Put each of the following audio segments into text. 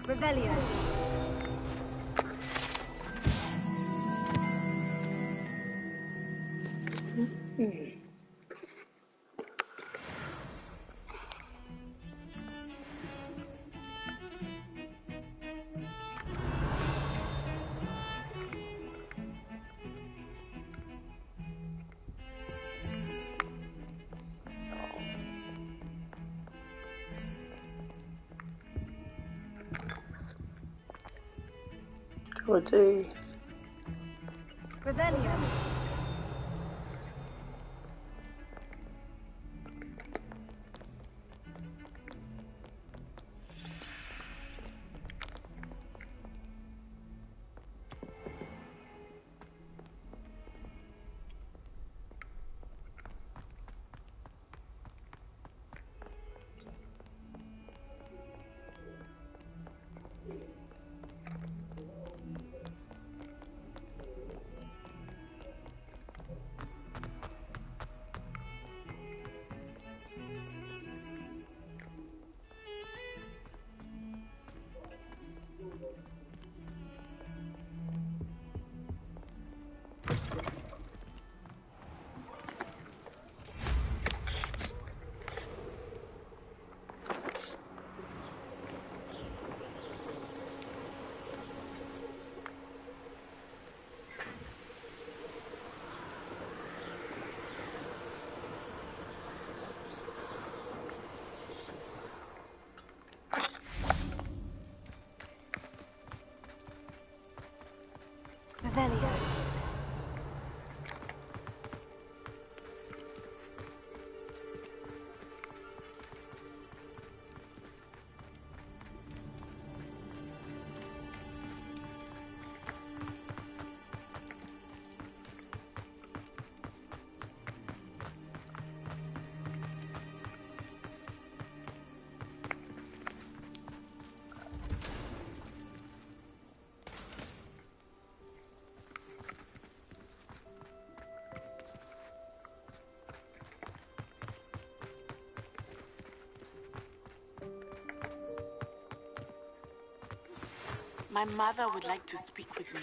Revelio. Goody. Revelio. Revelio. My mother would like to speak with me.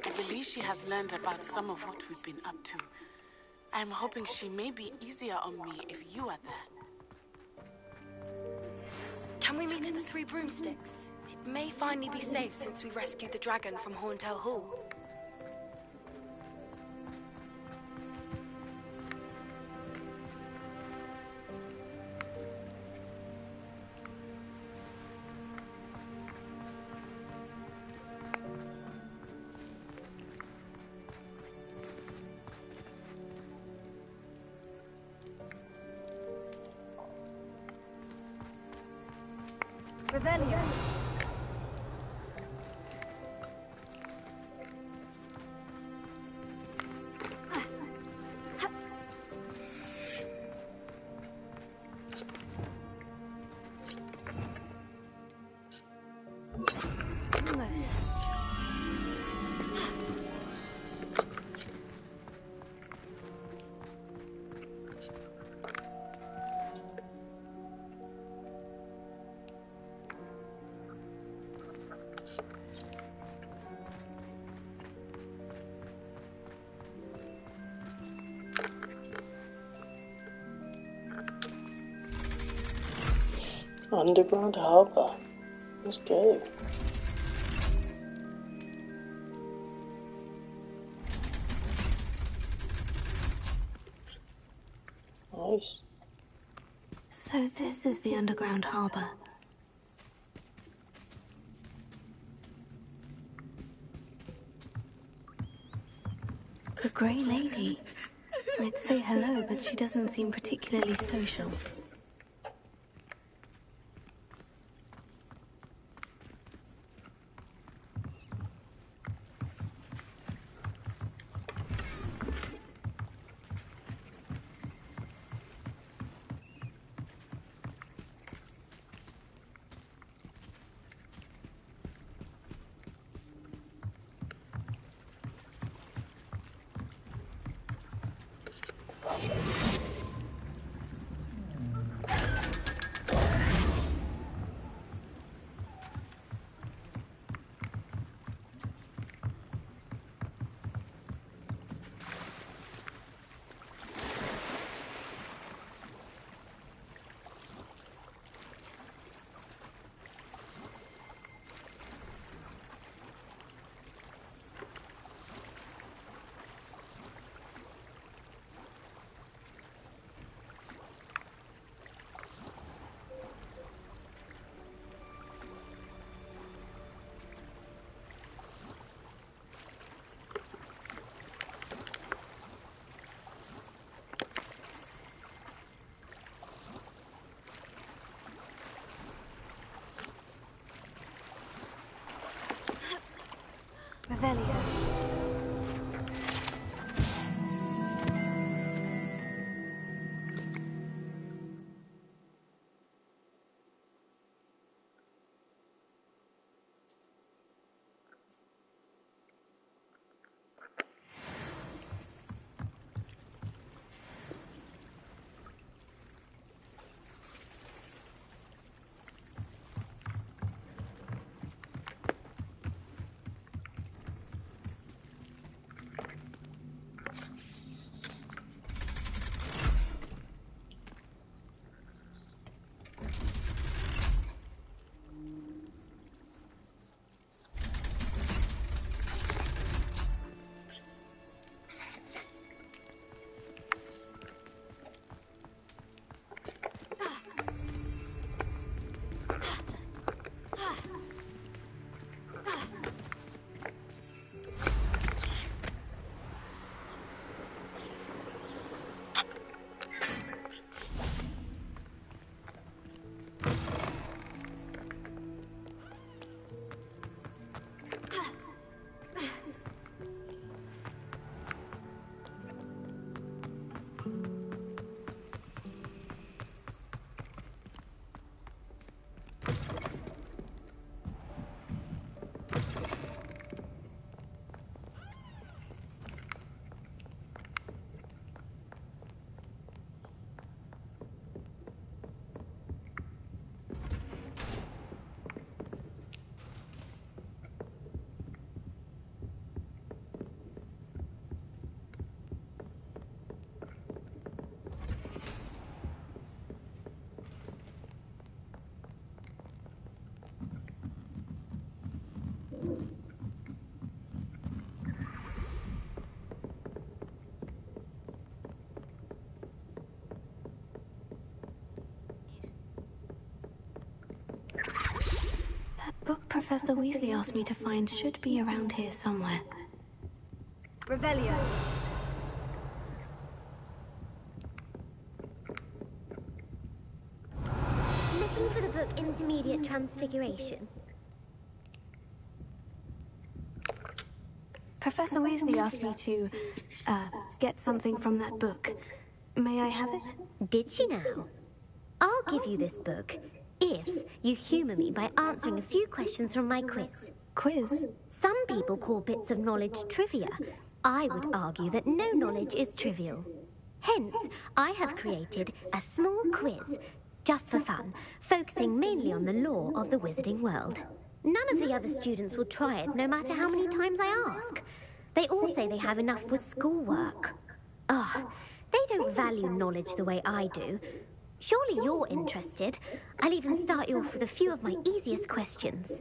I believe she has learned about some of what we've been up to. I'm hoping she may be easier on me if you are there. Can we meet at the Three Broomsticks? It may finally be safe since we rescued the dragon from Horntail Hall. Revelio. Almost. Underground Harbour. Let's go. Nice. So this is the underground harbour. The Grey Lady. I'd say hello, but she doesn't seem particularly social. Revelio. Book Professor Weasley asked me to find should be around here somewhere. Revelio. Looking for the book Intermediate Transfiguration. Professor Weasley asked me to, get something from that book. May I have it? Did she now? I'll give you this book if you humour me by answering a few questions from my quiz. Quiz? Some people call bits of knowledge trivia. I would argue that no knowledge is trivial. Hence, I have created a small quiz, just for fun, focusing mainly on the lore of the wizarding world. None of the other students will try it, no matter how many times I ask. They all say they have enough with schoolwork. Oh, they don't value knowledge the way I do. Surely you're interested. I'll even start you off with a few of my easiest questions.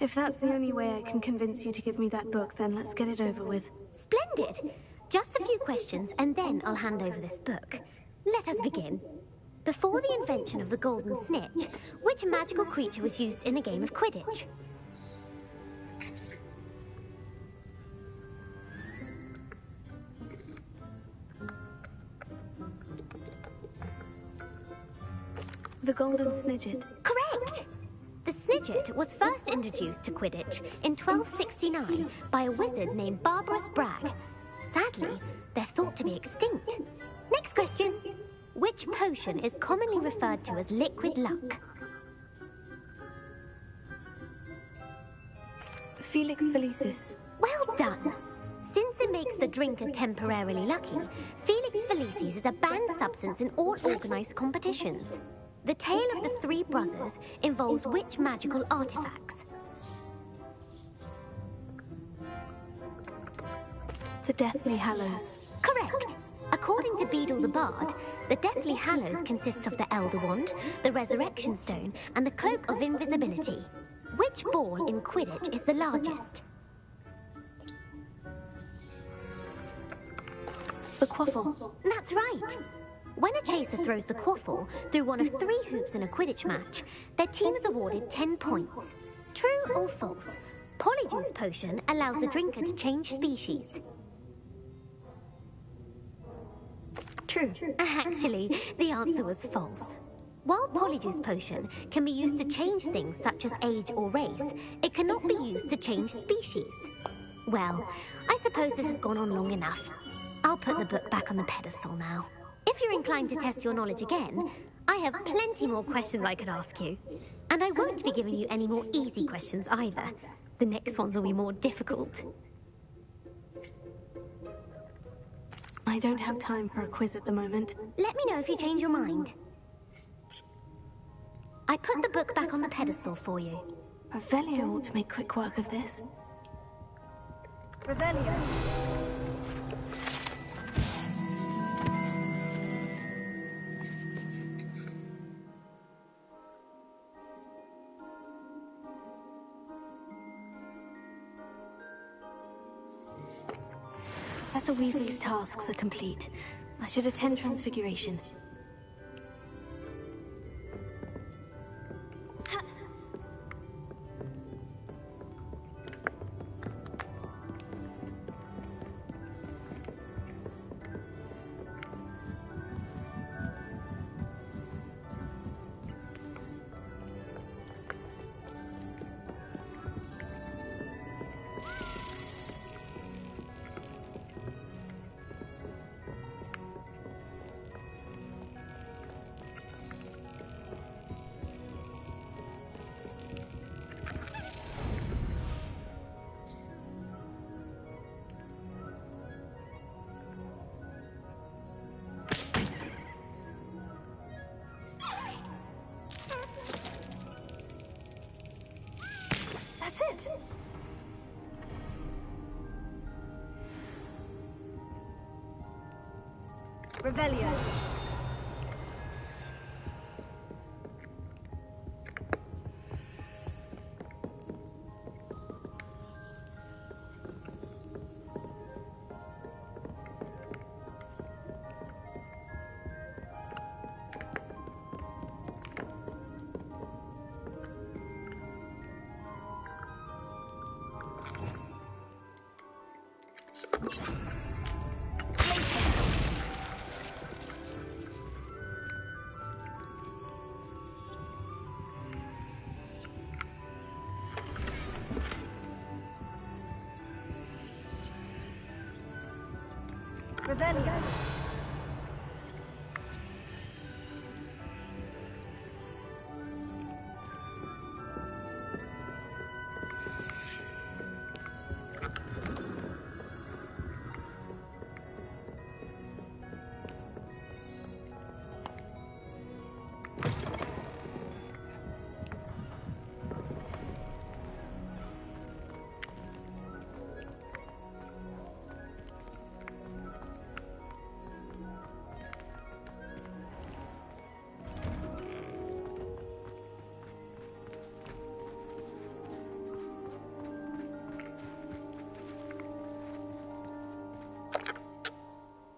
If that's the only way I can convince you to give me that book, then let's get it over with. Splendid! Just a few questions, and then I'll hand over this book. Let us begin. Before the invention of the golden snitch, which magical creature was used in a game of Quidditch? The Golden Snidget. Correct! The Snidget was first introduced to Quidditch in 1269 by a wizard named Barbarous Bragg. Sadly, they're thought to be extinct. Next question. Which potion is commonly referred to as liquid luck? Felix Felicis. Well done! Since it makes the drinker temporarily lucky, Felix Felicis is a banned substance in all organised competitions. The tale of the three brothers involves which magical artifacts? The Deathly Hallows. Correct! According to Beedle the Bard, the Deathly Hallows consists of the Elder Wand, the Resurrection Stone, and the Cloak of Invisibility. Which ball in Quidditch is the largest? The Quaffle. That's right! When a chaser throws the quaffle through one of 3 hoops in a Quidditch match, their team is awarded 10 points. True or false? Polyjuice potion allows the drinker to change species. True. Actually, the answer was false. While Polyjuice Potion can be used to change things such as age or race, it cannot be used to change species. Well, I suppose this has gone on long enough. I'll put the book back on the pedestal now. If you're inclined to test your knowledge again, I have plenty more questions I could ask you. And I won't be giving you any more easy questions either. The next ones will be more difficult. I don't have time for a quiz at the moment. Let me know if you change your mind. I put the book back on the pedestal for you. Revelio ought to make quick work of this. Revelio. Professor Weasley's tasks are complete. I should attend Transfiguration. That's it. Revelio. Revelio.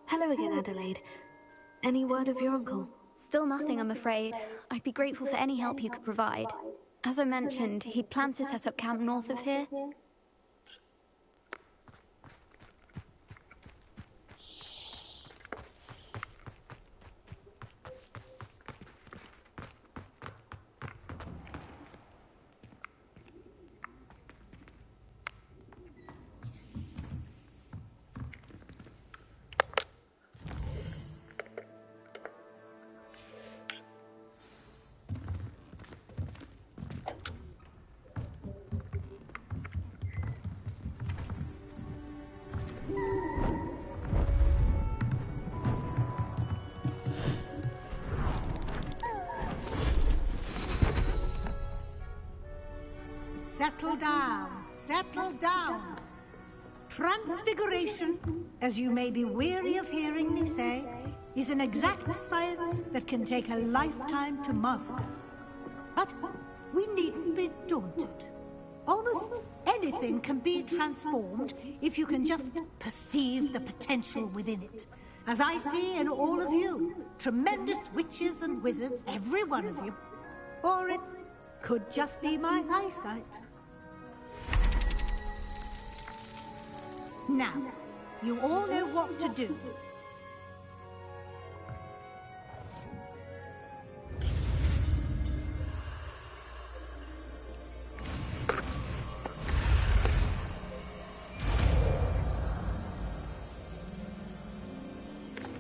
Hello again, Adelaide. Any word of your uncle? Still nothing, I'm afraid. I'd be grateful for any help you could provide. As I mentioned, he'd planned to set up camp north of here. Settle down, settle down. Transfiguration, as you may be weary of hearing me say, is an exact science that can take a lifetime to master. But we needn't be daunted. Almost anything can be transformed if you can just perceive the potential within it. As I see in all of you, tremendous witches and wizards, every one of you. Or it could just be my eyesight. Now, you all know what to do.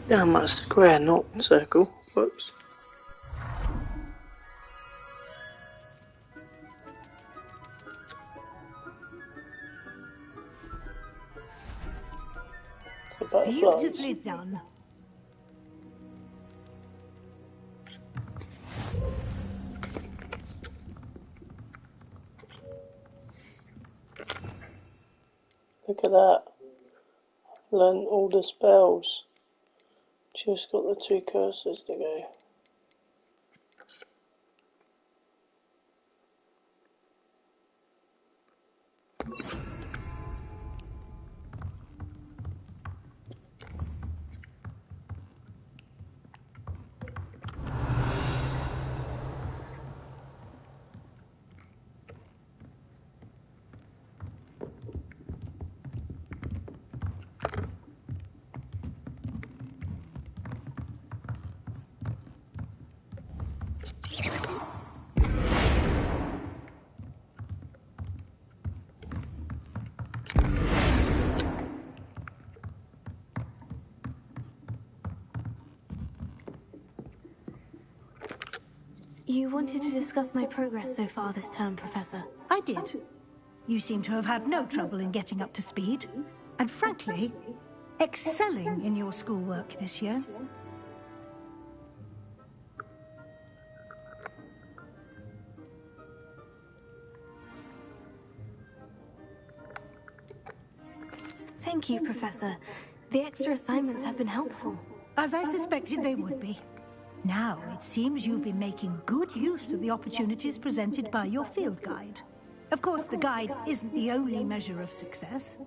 Damn, that's square, not circle. Whoops. The butterflies. Beautifully done. Look at that. I've learned all the spells. Just got the 2 cursors to go. You wanted to discuss my progress so far this term, Professor. I did. You seem to have had no trouble in getting up to speed, and frankly, excelling in your schoolwork this year. Thank you, Professor. The extra assignments have been helpful. As I suspected they would be. Now, it seems you've been making good use of the opportunities presented by your field guide. Of course, the guide isn't the only measure of success.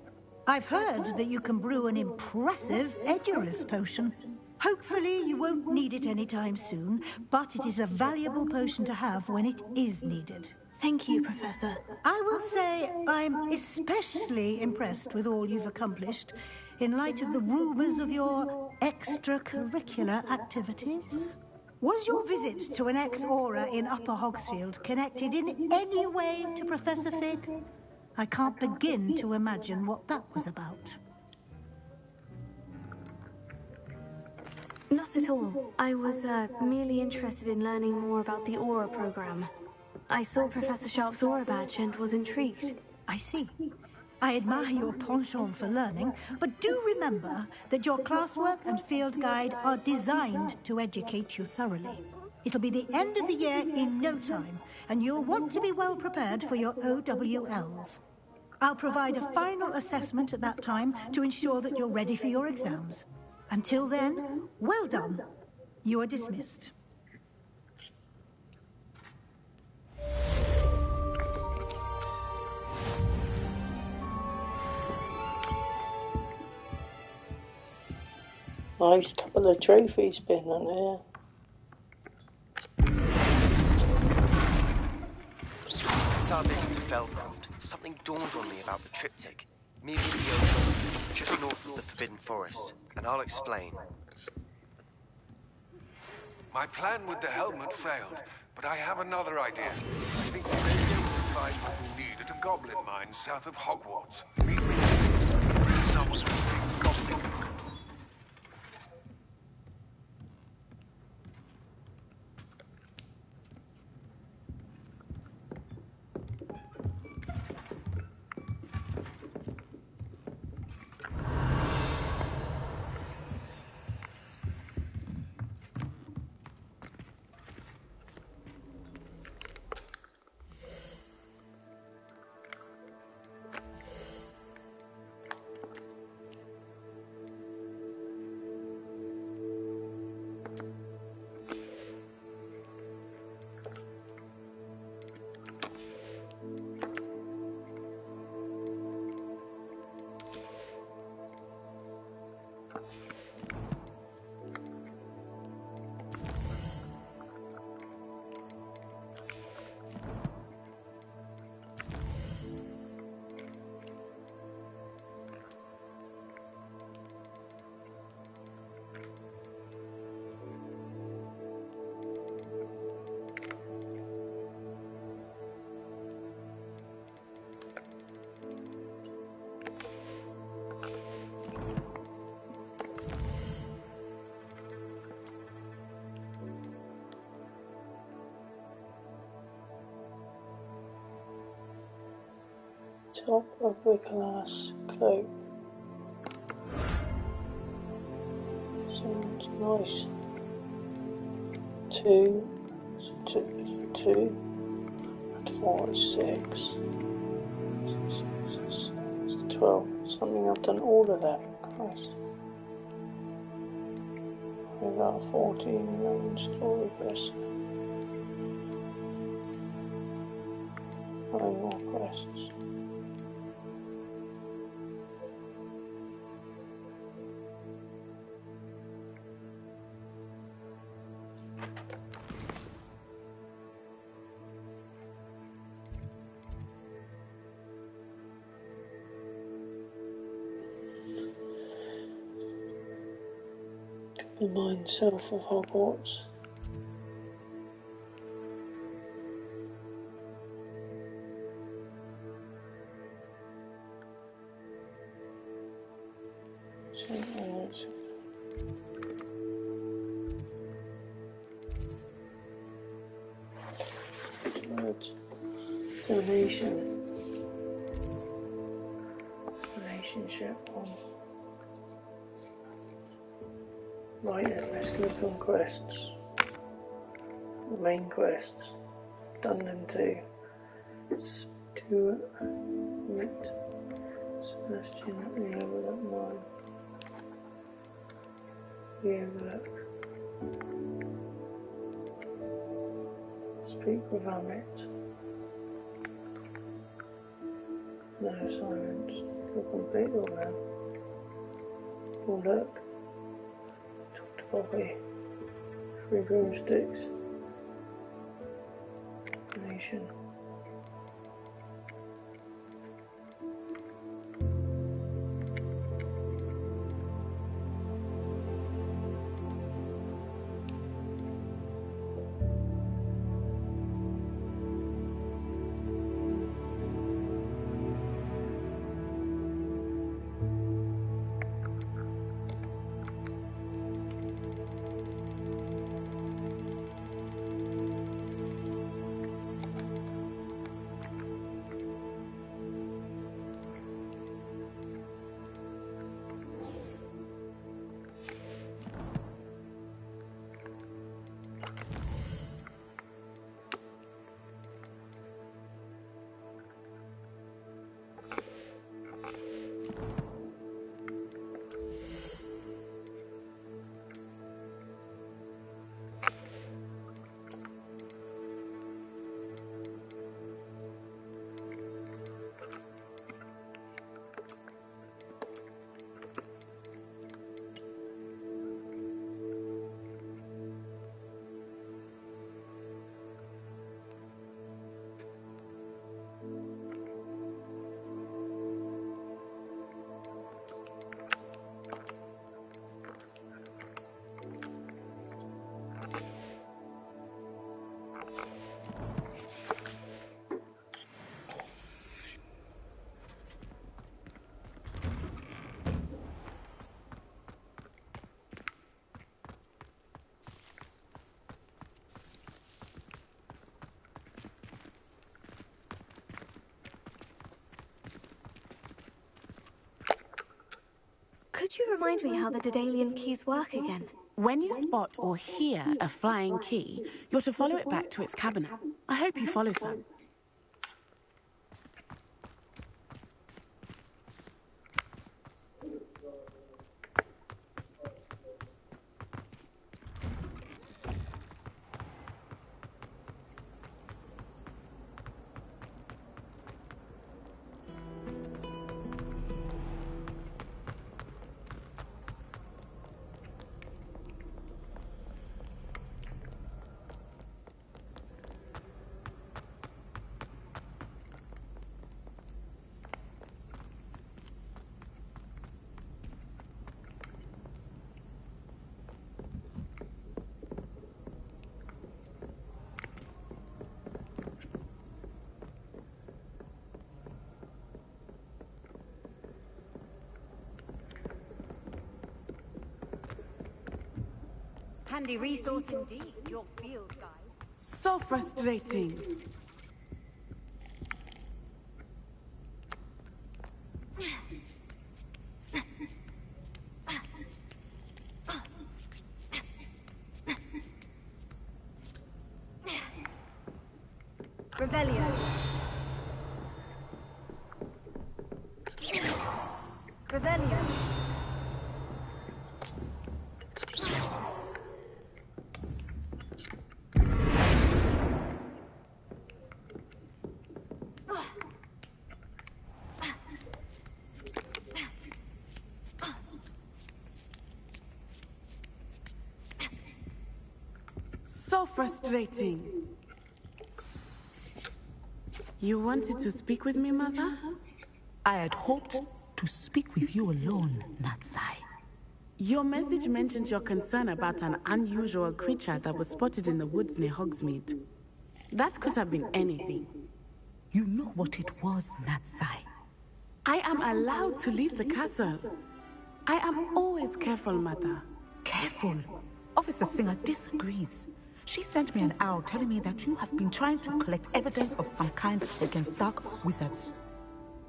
I've heard that you can brew an impressive Edurus potion. Hopefully, you won't need it anytime soon, but it is a valuable potion to have when it is needed. Thank you, Professor. I will say I'm especially impressed with all you've accomplished in light of the rumors of your extracurricular activities. Was your visit to an ex-aura in Upper Hogsfield connected in any way to Professor Fig? I can't begin to imagine what that was about. Not at all. I was merely interested in learning more about the Aura program. I saw Professor Sharp's Aura badge and was intrigued. I see. I admire your penchant for learning, but do remember that your classwork and field guide are designed to educate you thoroughly. It'll be the end of the year in no time, and you'll want to be well prepared for your OWLs. I'll provide a final assessment at that time to ensure that you're ready for your exams. Until then, well done. You are dismissed. Nice couple of trophies been on here. Since our visit to Feldcroft, something dawned on me about the triptych. Meet me at the open, just north of the Forbidden Forest, and I'll explain. My plan with the helmet failed, but I have another idea. I think we may be able to find what we need at a goblin mine south of Hogwarts. Meet me there. Bring someone who speaks gobbledygook. Top of the class cloak. Sounds nice. Two and 4 is 6. 12. Something I've done all of that. Christ. I got 14 main story quests. 9 more quests. The mind self of Hogwarts. Donation. Relationship on. Right then, let's go on quests. The main quests. Done them too. Stuart, Ritt, Sebastian, the overlook mine. The overlook. Speak with Amit. No silence. You'll complete all them. Or look. Talk to Bobby. 3 broomsticks. Nation. Could you remind me how the Daedalian keys work again? When you spot or hear a flying key, you're to follow it back to its cabinet. I hope you follow some. Handy resource indeed, your field guide. So frustrating. Revelio. Revelio. So frustrating. You wanted to speak with me, Mother? I had hoped to speak with you alone, Natsai. Your message mentioned your concern about an unusual creature that was spotted in the woods near Hogsmeade. That could have been anything. You know what it was, Natsai. I am allowed to leave the castle. I am always careful, Mother. Careful? Officer Singer disagrees. She sent me an owl telling me that you have been trying to collect evidence of some kind against dark wizards.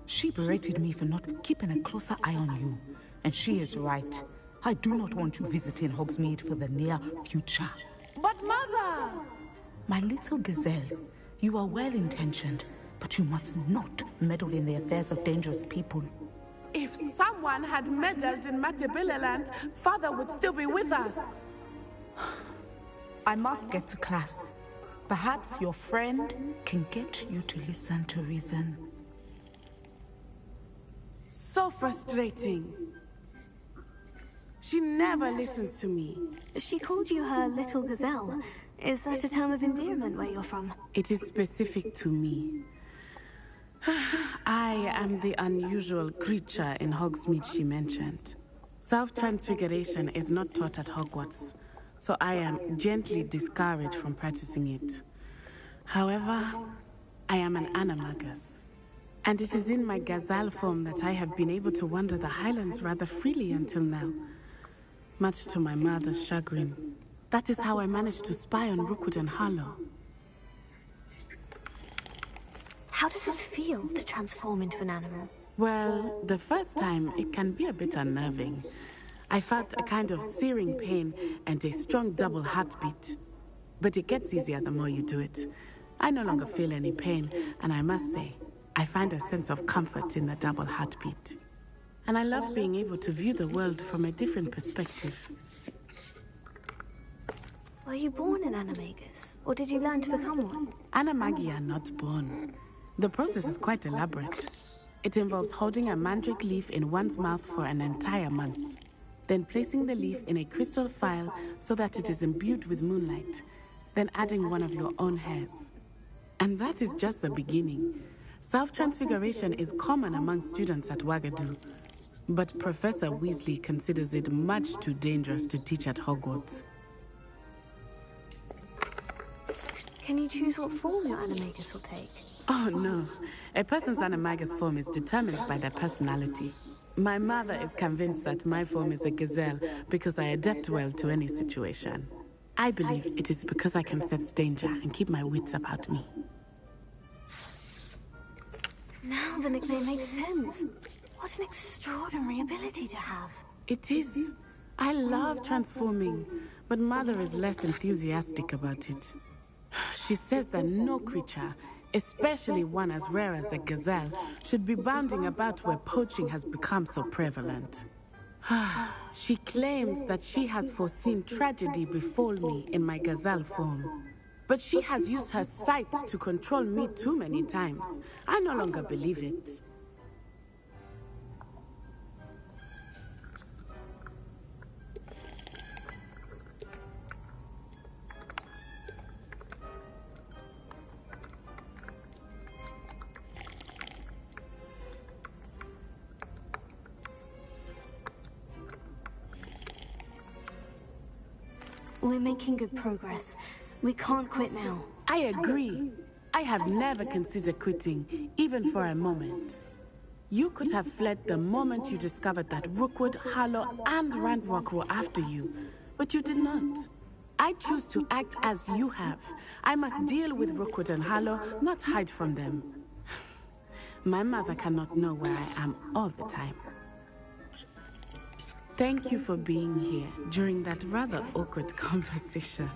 She berated me for not keeping a closer eye on you. And she is right. I do not want you visiting Hogsmeade for the near future. But Mother! My little gazelle, you are well-intentioned, but you must not meddle in the affairs of dangerous people. If someone had meddled in Matabeleland, Father would still be with us. I must get to class. Perhaps your friend can get you to listen to reason. So frustrating. She never listens to me. She called you her little gazelle. Is that a term of endearment where you're from? It is specific to me. I am the unusual creature in Hogsmeade she mentioned. Self-transfiguration is not taught at Hogwarts, so I am gently discouraged from practicing it. However, I am an animagus, and it is in my gazelle form that I have been able to wander the Highlands rather freely until now, much to my mother's chagrin. That is how I managed to spy on Rookwood and Harlow. How does it feel to transform into an animal? Well, the first time, it can be a bit unnerving. I felt a kind of searing pain and a strong double heartbeat. But it gets easier the more you do it. I no longer feel any pain, and I must say, I find a sense of comfort in the double heartbeat. And I love being able to view the world from a different perspective. Were you born an animagus, or did you learn to become one? Animagi are not born. The process is quite elaborate. It involves holding a mandrake leaf in one's mouth for an entire month, then placing the leaf in a crystal phial so that it is imbued with moonlight, then adding one of your own hairs. And that is just the beginning. Self-transfiguration is common among students at Wagadu, but Professor Weasley considers it much too dangerous to teach at Hogwarts. Can you choose what form your animagus will take? Oh no, a person's animagus form is determined by their personality. My mother is convinced that my form is a gazelle because I adapt well to any situation. I believe it is because I can sense danger and keep my wits about me. Now the nickname makes sense. What an extraordinary ability to have. It is. I love transforming, but Mother is less enthusiastic about it. She says that no creature, especially one as rare as a gazelle, should be bounding about where poaching has become so prevalent. She claims that she has foreseen tragedy befall me in my gazelle form. But she has used her sight to control me too many times. I no longer believe it. We're making good progress. We can't quit now. I agree. I have never considered quitting, even for a moment. You could have fled the moment you discovered that Rookwood, Harlow, and Ranrock were after you, but you did not. I choose to act as you have. I must deal with Rookwood and Harlow, not hide from them. My mother cannot know where I am all the time. Thank you for being here during that rather awkward conversation.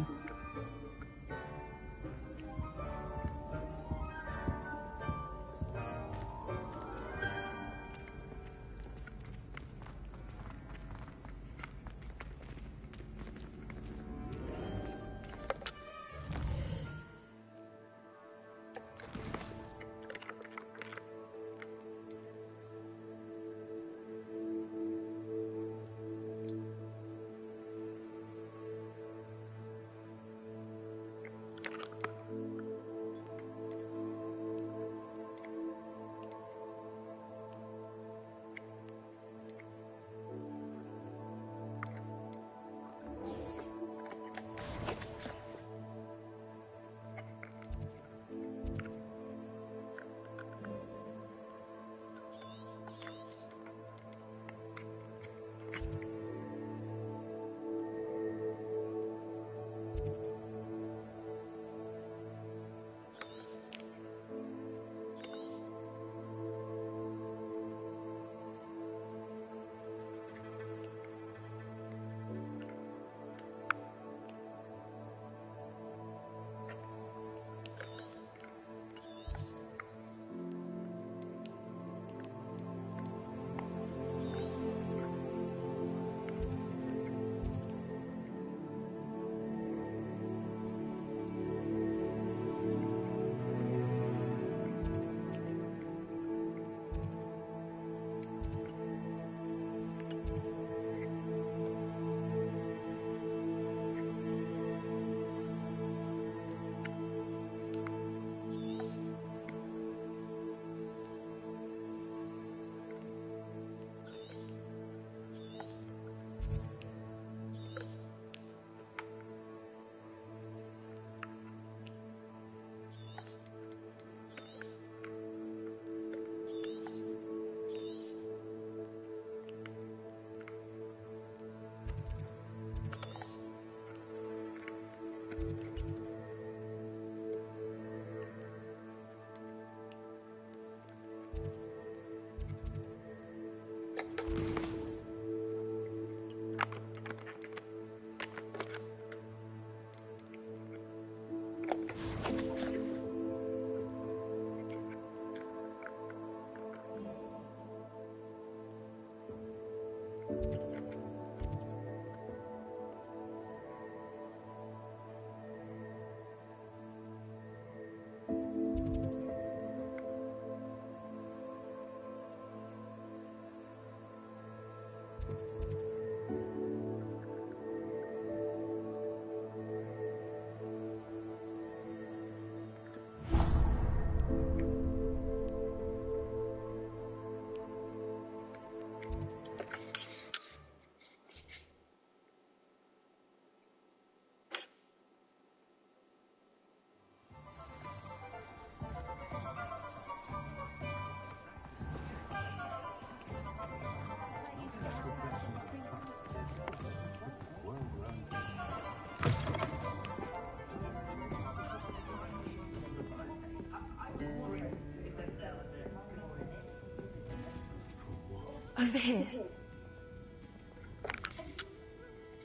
Over here.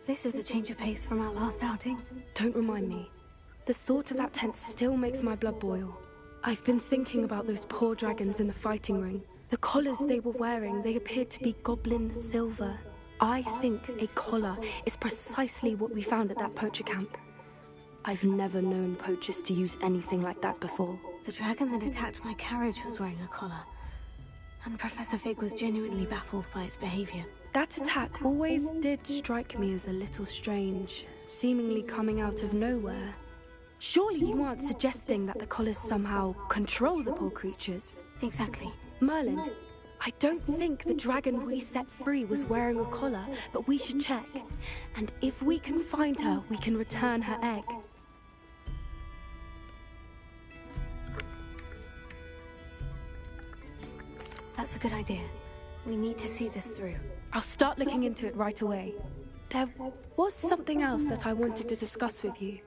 This is a change of pace from our last outing. Don't remind me. The thought of that tent still makes my blood boil. I've been thinking about those poor dragons in the fighting ring. The collars they were wearing, they appeared to be goblin silver. I think a collar is precisely what we found at that poacher camp. I've never known poachers to use anything like that before. The dragon that attacked my carriage was wearing a collar. And Professor Fig was genuinely baffled by its behavior. That attack always did strike me as a little strange, seemingly coming out of nowhere. Surely you aren't suggesting that the collars somehow control the poor creatures? Exactly. Merlin, I don't think the dragon we set free was wearing a collar, but we should check. And if we can find her, we can return her egg. That's a good idea. We need to see this through. I'll start looking into it right away. There was something else that I wanted to discuss with you.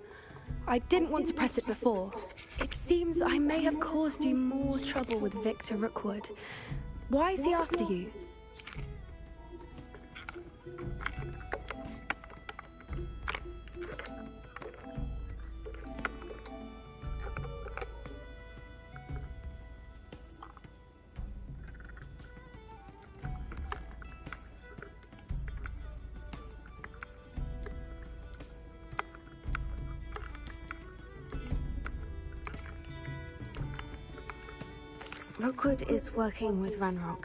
I didn't want to press it before. It seems seems I may have caused you more trouble with Victor Rookwood. Why is he after you? Rookwood is working with Ranrock,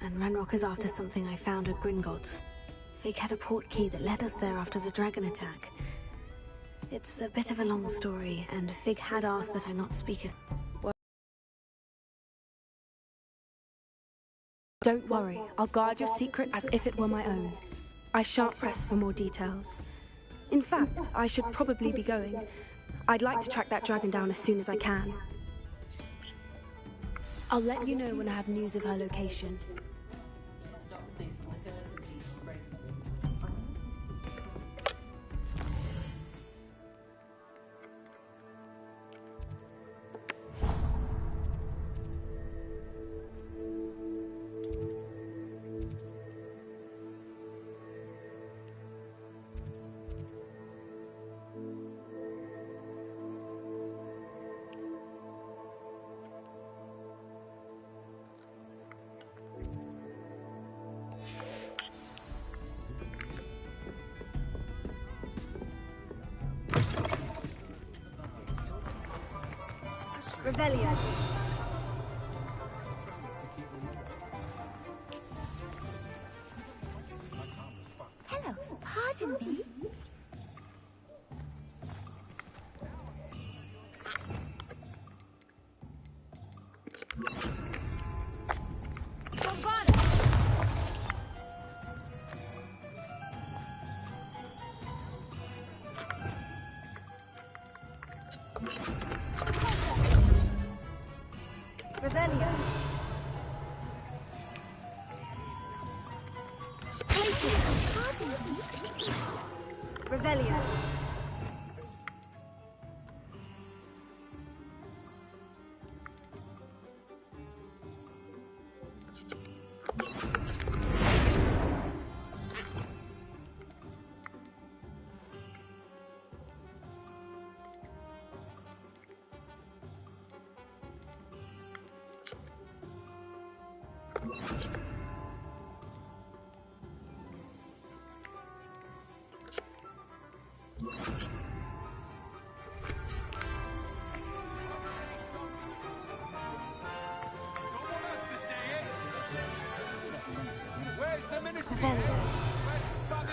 and Ranrock is after something I found at Gringotts. Fig had a port key that led us there after the dragon attack. It's a bit of a long story, and Fig had asked that I not speak of... Don't worry, I'll guard your secret as if it were my own. I shan't press for more details. In fact, I should probably be going. I'd like to track that dragon down as soon as I can. I'll let you know when I have news of her location. Revelio. Hello, pardon me. Revelio. Revelio.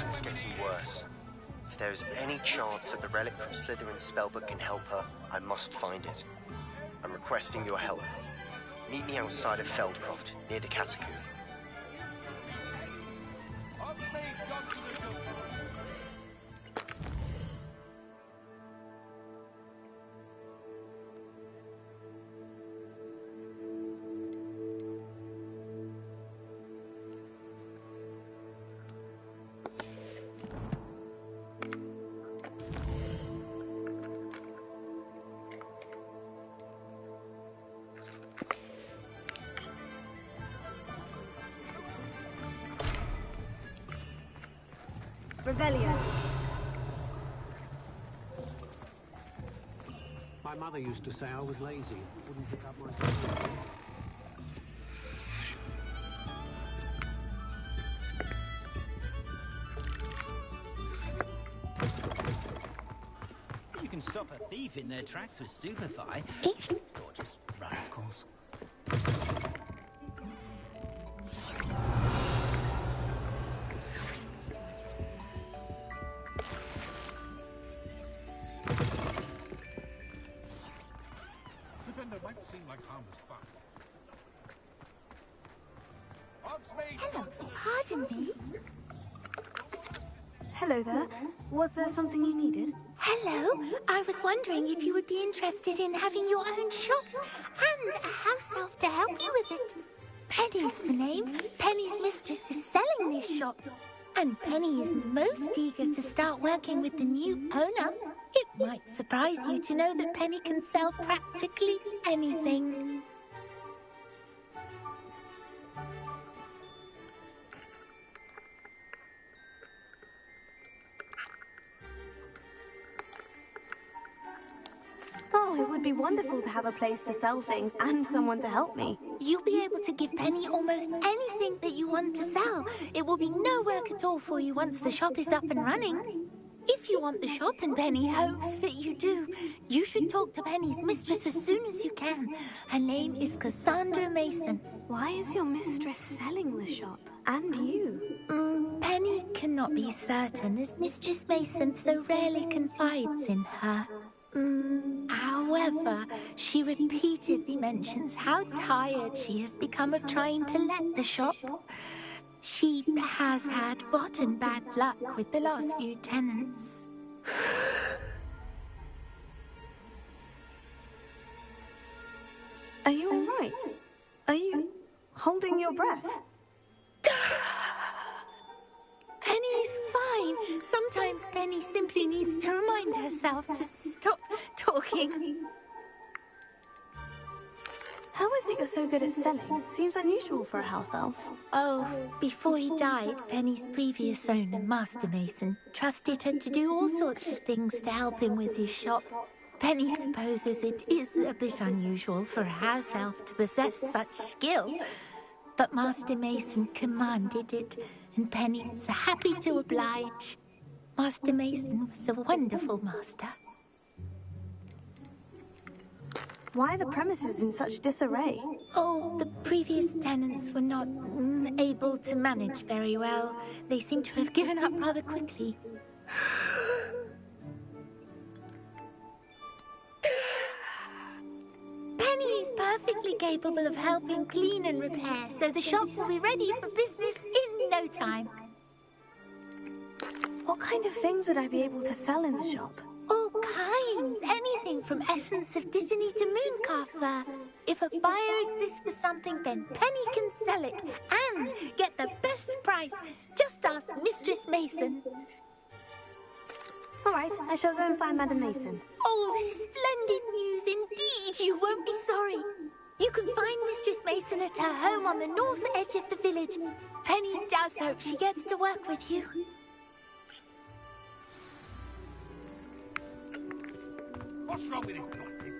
It's getting worse. If there is any chance that the relic from Slytherin's spellbook can help her, I must find it. I'm requesting your help. Meet me outside of Feldcroft, near the catacomb. Revelio. My mother used to say I was lazy. Wouldn't pick up my phone. You can stop a thief in their tracks with stupefy. Or just run, of course. Hello, pardon me. Hello there. Was there something you needed? Hello, I was wondering if you would be interested in having your own shop and a house elf to help you with it. Penny's the name. Penny's mistress is selling this shop. And Penny is most eager to start working with the new owner. It might surprise you to know that Penny can sell practically anything. Oh, it would be wonderful to have a place to sell things and someone to help me. You'll be able to give Penny almost anything that you want to sell. It will be no work at all for you once the shop is up and running. If you want the shop, and Penny hopes that you do, you should talk to Penny's mistress as soon as you can. Her name is Cassandra Mason. Why is your mistress selling the shop? And you? Penny cannot be certain, as Mistress Mason so rarely confides in her. However, she repeatedly mentions how tired she has become of trying to let the shop. She has had rotten bad luck with the last few tenants. Are you all right? Are you holding your breath? Penny's fine. Sometimes Penny simply needs to remind herself to stop talking. How is it you're so good at selling? Seems unusual for a house elf. Oh, before he died, Penny's previous owner, Master Mason, trusted her to do all sorts of things to help him with his shop. Penny supposes it is a bit unusual for a house elf to possess such skill, but Master Mason commanded it, and Penny was happy to oblige. Master Mason was a wonderful master. Why are the premises in such disarray? Oh, the previous tenants were not able to manage very well. They seem to have given up rather quickly. Penny is perfectly capable of helping clean and repair, so the shop will be ready for business in no time. What kind of things would I be able to sell in the shop? All kinds. Anything from essence of Disney to mooncalf fur. If a buyer exists for something, then Penny can sell it and get the best price. Just ask Mistress Mason. All right, I shall go and find Madam Mason. Oh, this is splendid news indeed. You won't be sorry. You can find Mistress Mason at her home on the north edge of the village. Penny does hope she gets to work with you. What's wrong with this plastic thing?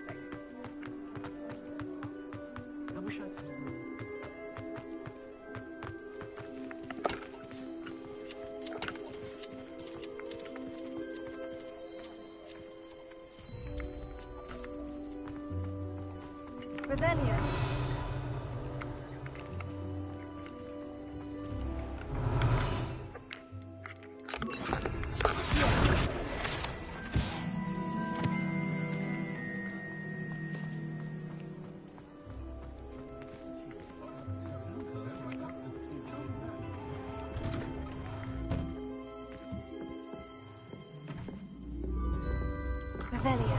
I wish I could. Revelio. Revelio.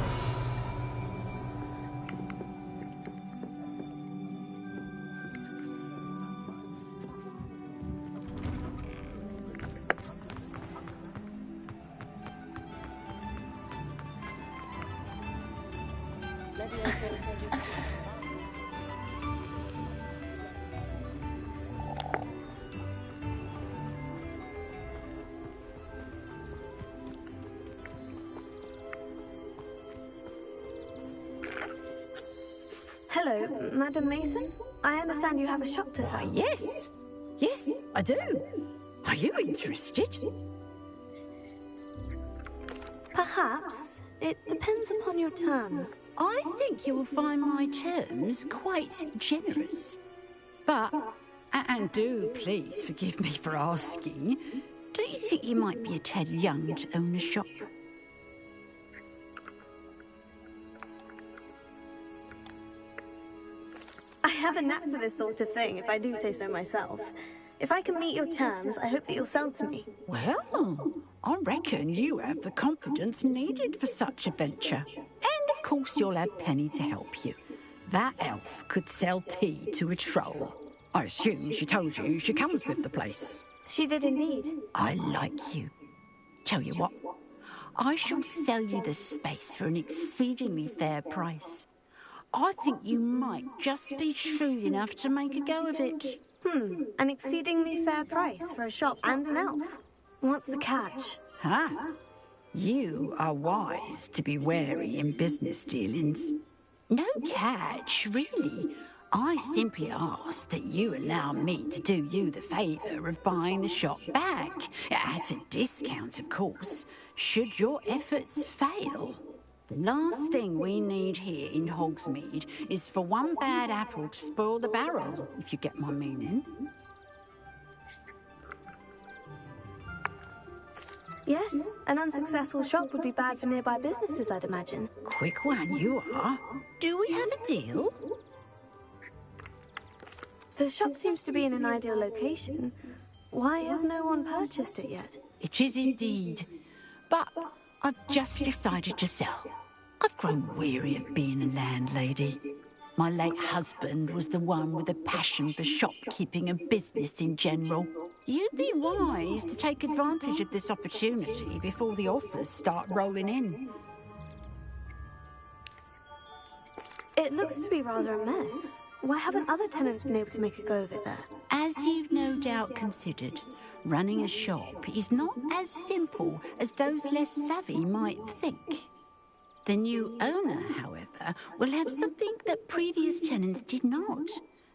Hello, Madam Mason. I understand you have a shop to sell. Yes. Yes, I do. Are you interested? Perhaps. It depends upon your terms. I think you will find my terms quite generous. But, and do please forgive me for asking, don't you think you might be a tad young to own a shop? I have a knack for this sort of thing, if I do say so myself. If I can meet your terms, I hope that you'll sell to me. Well, I reckon you have the confidence needed for such a venture. And of course you'll have Penny to help you. That elf could sell tea to a troll. I assume she told you she comes with the place. She did indeed. I like you. Tell you what, I shall sell you the space for an exceedingly fair price. I think you might just be shrewd enough to make a go of it. An exceedingly fair price for a shop and an elf. What's the catch? Ah, you are wise to be wary in business dealings. No catch, really. I simply ask that you allow me to do you the favour of buying the shop back, at a discount, of course, should your efforts fail. The last thing we need here in Hogsmeade is for one bad apple to spoil the barrel, if you get my meaning. Yes, an unsuccessful shop would be bad for nearby businesses, I'd imagine. Quick one, you are. Do we have a deal? The shop seems to be in an ideal location. Why has no one purchased it yet? It is indeed. But I've just decided to sell. I've grown weary of being a landlady. My late husband was the one with a passion for shopkeeping and business in general. You'd be wise to take advantage of this opportunity before the offers start rolling in. It looks to be rather a mess. Why haven't other tenants been able to make a go of it there? As you've no doubt considered, running a shop is not as simple as those less savvy might think. The new owner, however, will have something that previous tenants did not.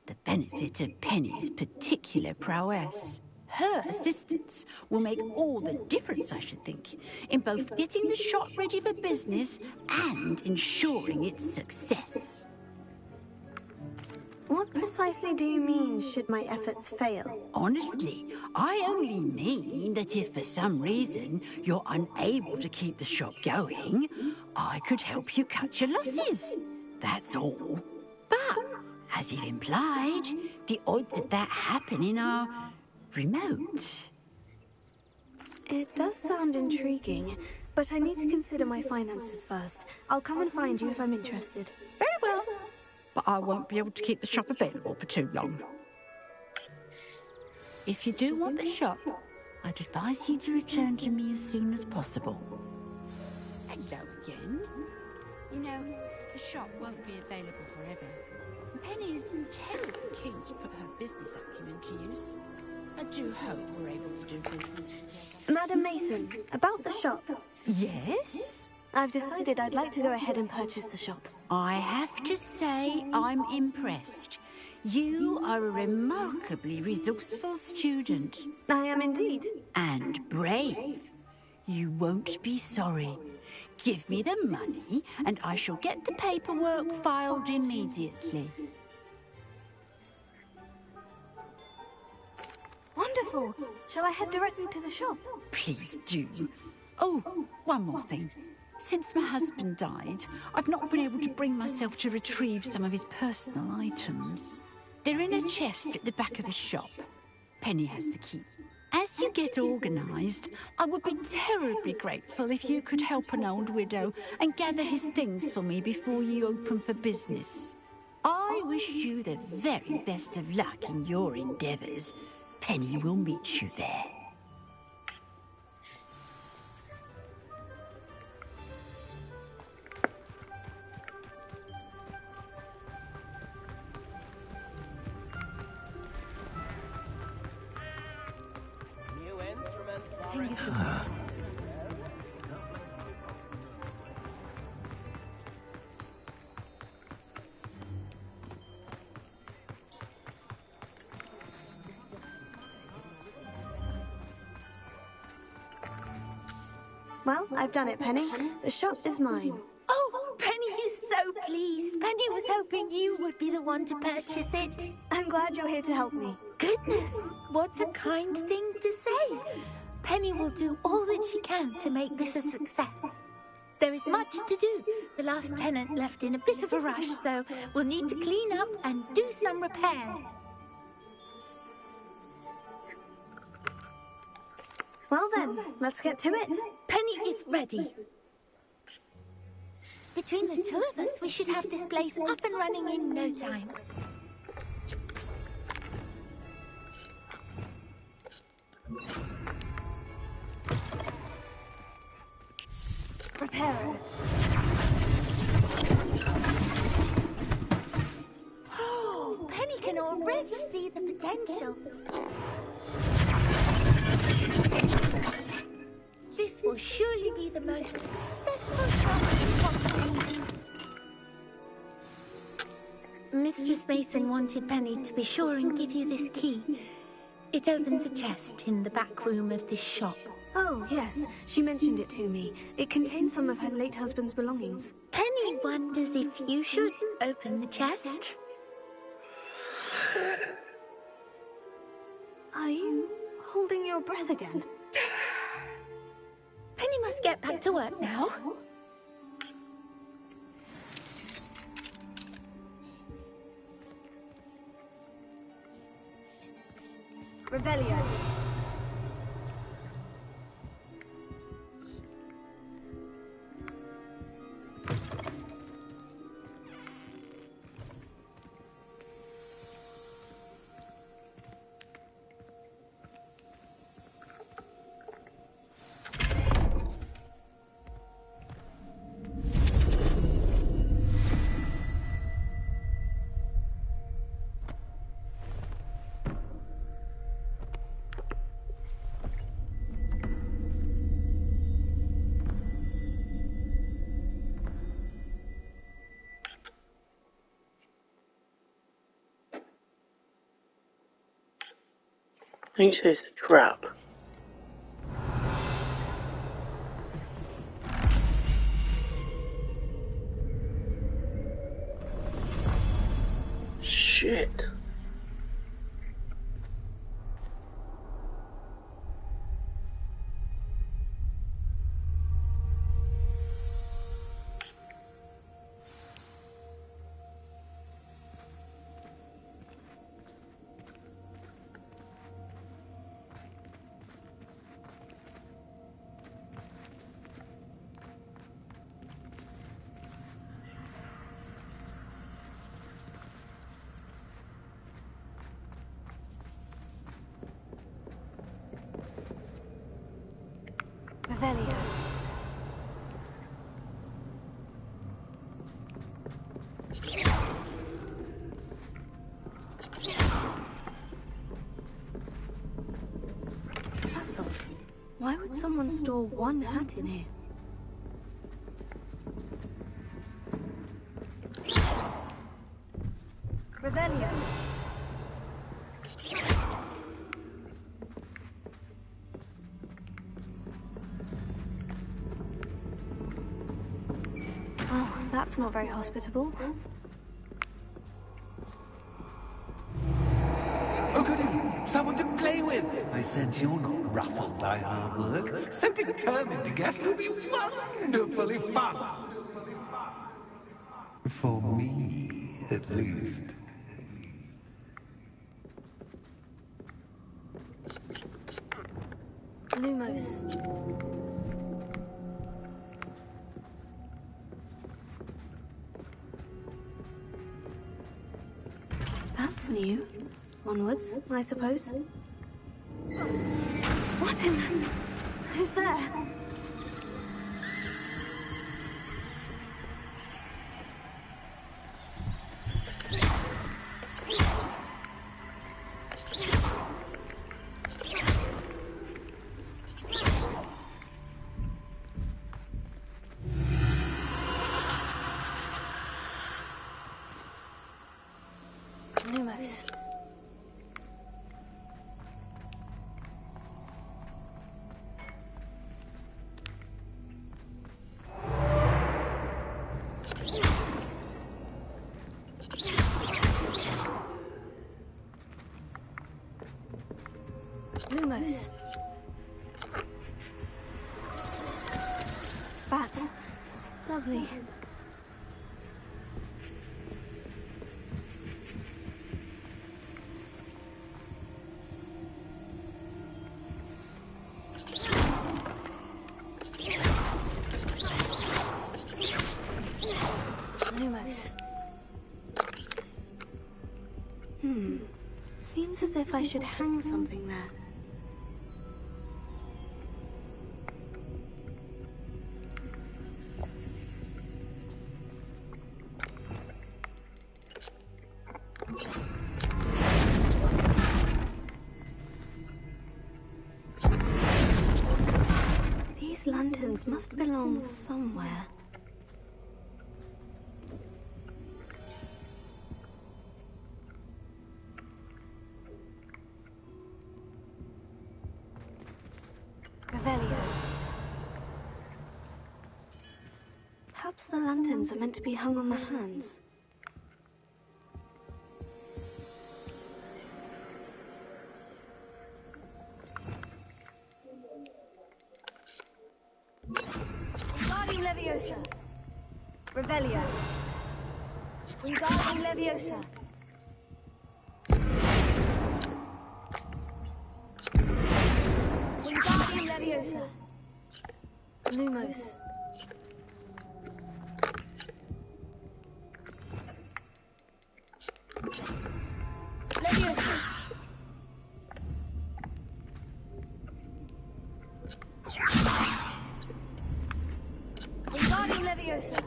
The benefit of Penny's particular prowess. Her assistance will make all the difference, I should think, in both getting the shop ready for business and ensuring its success. What precisely do you mean, should my efforts fail? Honestly, I only mean that if for some reason you're unable to keep the shop going, I could help you cut your losses. That's all. But, as you've implied, the odds of that happening are remote. It does sound intriguing, but I need to consider my finances first. I'll come and find you if I'm interested. Very well. But I won't be able to keep the shop available for too long. If you do want the shop, I'd advise you to return to me as soon as possible. Hello again. You know, the shop won't be available forever. Penny is terribly keen to put her business acumen to use. I do hope we're able to do business together. Madam Mason, about the shop. Yes? I've decided I'd like to go ahead and purchase the shop. I have to say I'm impressed. You are a remarkably resourceful student. I am indeed. And brave. You won't be sorry. Give me the money and I shall get the paperwork filed immediately. Wonderful. Shall I head directly to the shop? Please do. Oh, one more thing. Since my husband died, I've not been able to bring myself to retrieve some of his personal items. They're in a chest at the back of the shop. Penny has the key. As you get organised, I would be terribly grateful if you could help an old widow and gather his things for me before you open for business. I wish you the very best of luck in your endeavours. Penny will meet you there. Well, I've done it, Penny. The shop is mine. Oh, Penny is so pleased. Penny was hoping you would be the one to purchase it. I'm glad you're here to help me. Goodness, what a kind thing to say. Penny will do all that she can to make this a success. There is much to do. The last tenant left in a bit of a rush, so we'll need to clean up and do some repairs. Well then, let's get to it. Penny is ready. Between the two of us, we should have this place up and running in no time. potential. This will surely be the most successful task in Hogwarts. Mistress Mason wanted Penny to be sure and give you this key. It opens a chest in the back room of this shop. Oh, yes. She mentioned it to me. It contains some of her late husband's belongings. Penny wonders if you should open the chest. Are you holding your breath again? Penny must get back to work now. Revelio. I think it's a trap. Shit. Revelio. That's odd. Why would someone store one hat in here? Revelio. Oh, that's not very hospitable. Oh, goody! Someone to play with! I sense you're not ruffled by hard work. So determined to guess will be wonderfully fun! For me, at least. Lumos. That's new. Onwards, I suppose. What in the... Who's there? Lumos. Lumos. Bats. Lovely. Lumos. Seems as if I should hang something there. lanterns must belong somewhere. Revelio. Perhaps the lanterns are meant to be hung on the hands. Wingardium Leviosa. Revelio. Wingardium Leviosa. Wingardium Leviosa. Lumos. Leviosa. Wingardium Leviosa.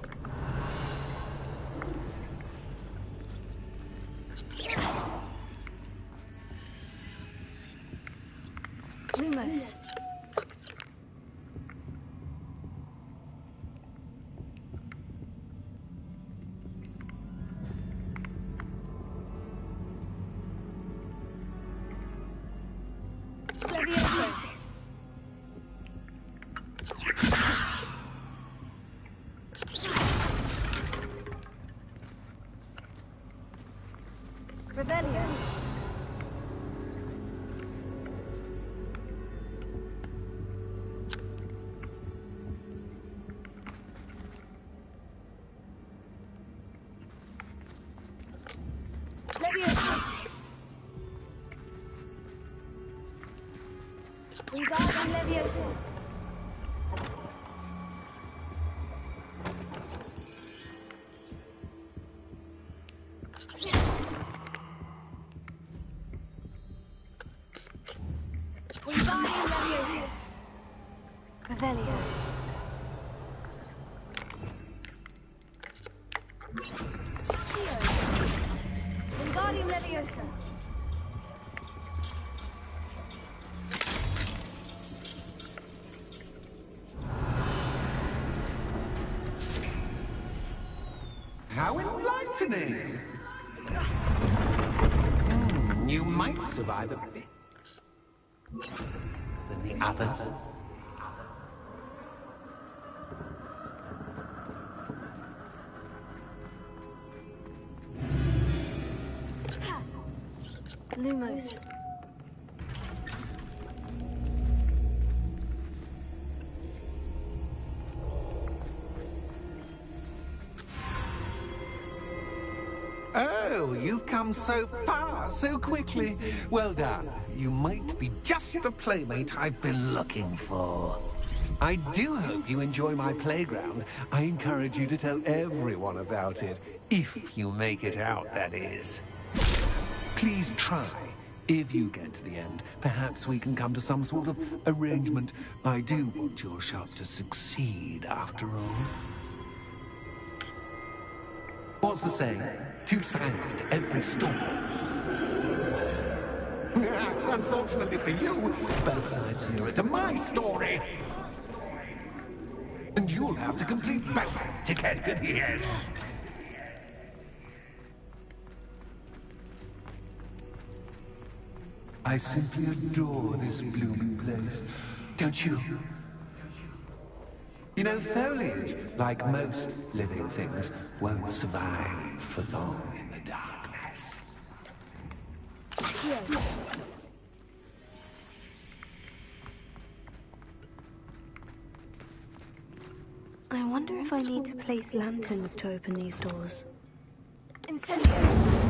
Lumos. Leviosa. Revelio. Leviosa. Wingardium Leviosa. Wingardium Leviosa. Revelio. Wingardium Leviosa. How enlightening! You might survive a bit than the others. Lumos. Oh, you've come so far, so quickly. Well done. You might be just the playmate I've been looking for. I do hope you enjoy my playground. I encourage you to tell everyone about it. If you make it out, that is. Please try. If you get to the end, perhaps we can come to some sort of arrangement. I do want your shop to succeed, after all. What's the saying? Two sides to every story. Unfortunately for you, both sides here are to my story. And you'll have to complete both to get to the end. I simply adore this blooming place. Don't you? You know, foliage, like most living things, won't survive for long in the darkness. Here. I wonder if I need to place lanterns to open these doors. Incendio!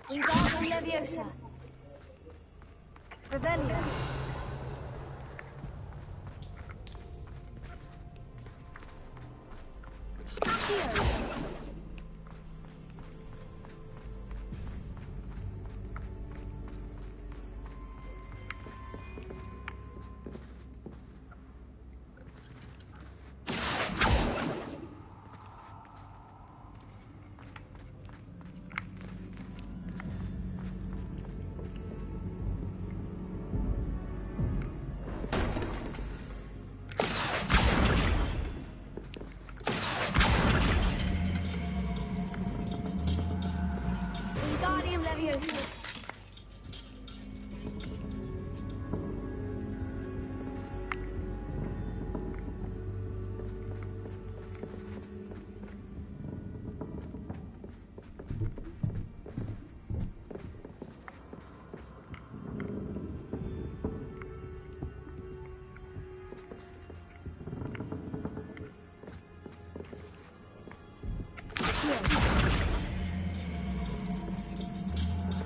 Wingardium Leviosa. Revelio.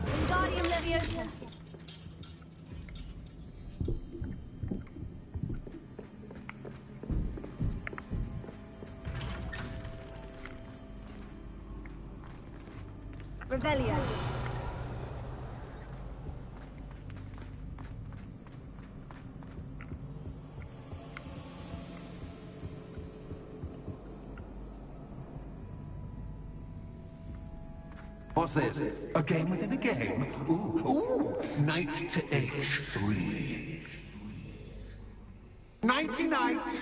Wingardium Leviosa. Revelio. What's this? A game within a game? Ooh, Knight to H3. Nighty-night!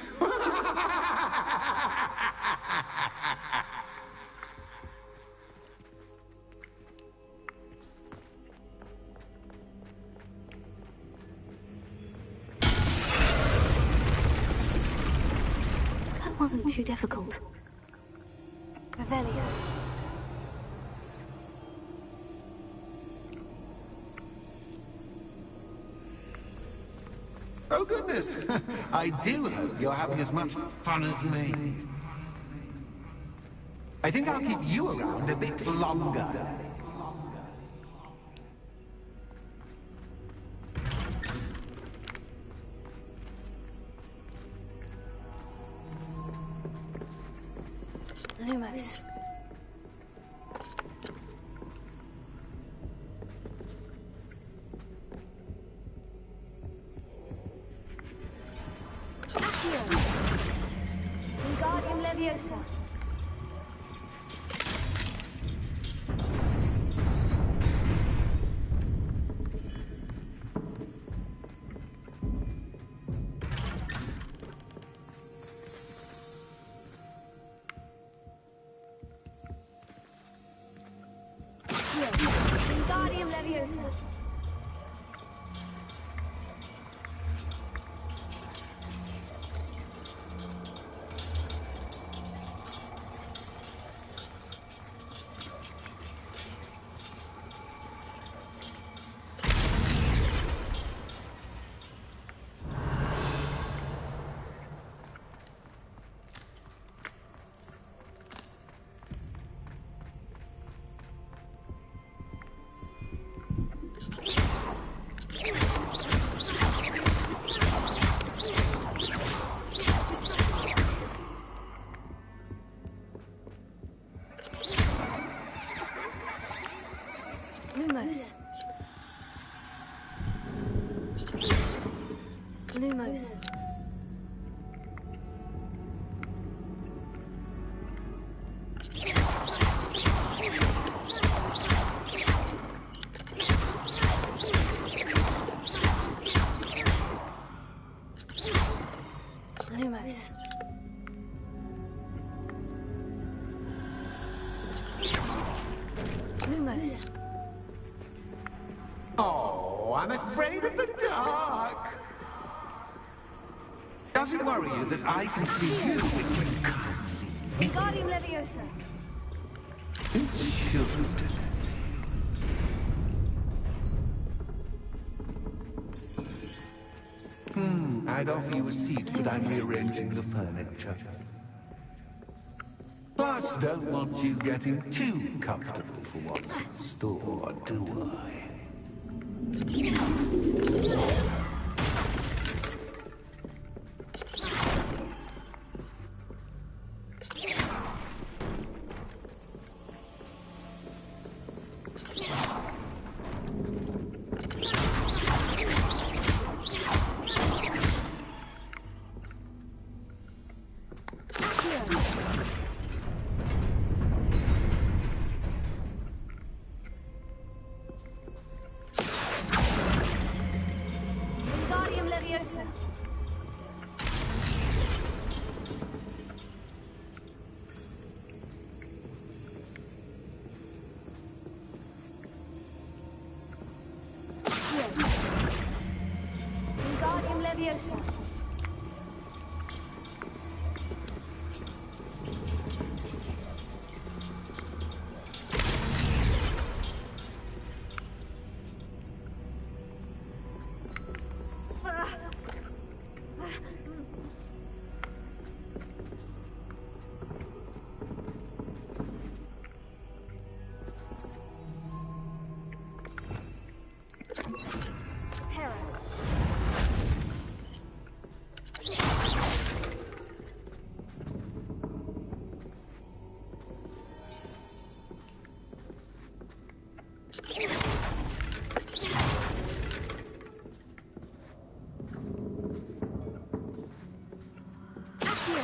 That wasn't too difficult. Revelio. Oh, goodness! I do hope you're having as much fun as me. I think I'll keep you around a bit longer. Lumos. Wingardium Leviosa. Wingardium Leviosa. Lumos. Lumos. Lumos. Lumos. Oh, I'm afraid of the dark. Does it worry you that I can see you when you can't see me? Wingardium Leviosa. It should. I'd offer you a seat, but I'm rearranging the furniture. Plus, don't want you getting too comfortable for what's in store, do I?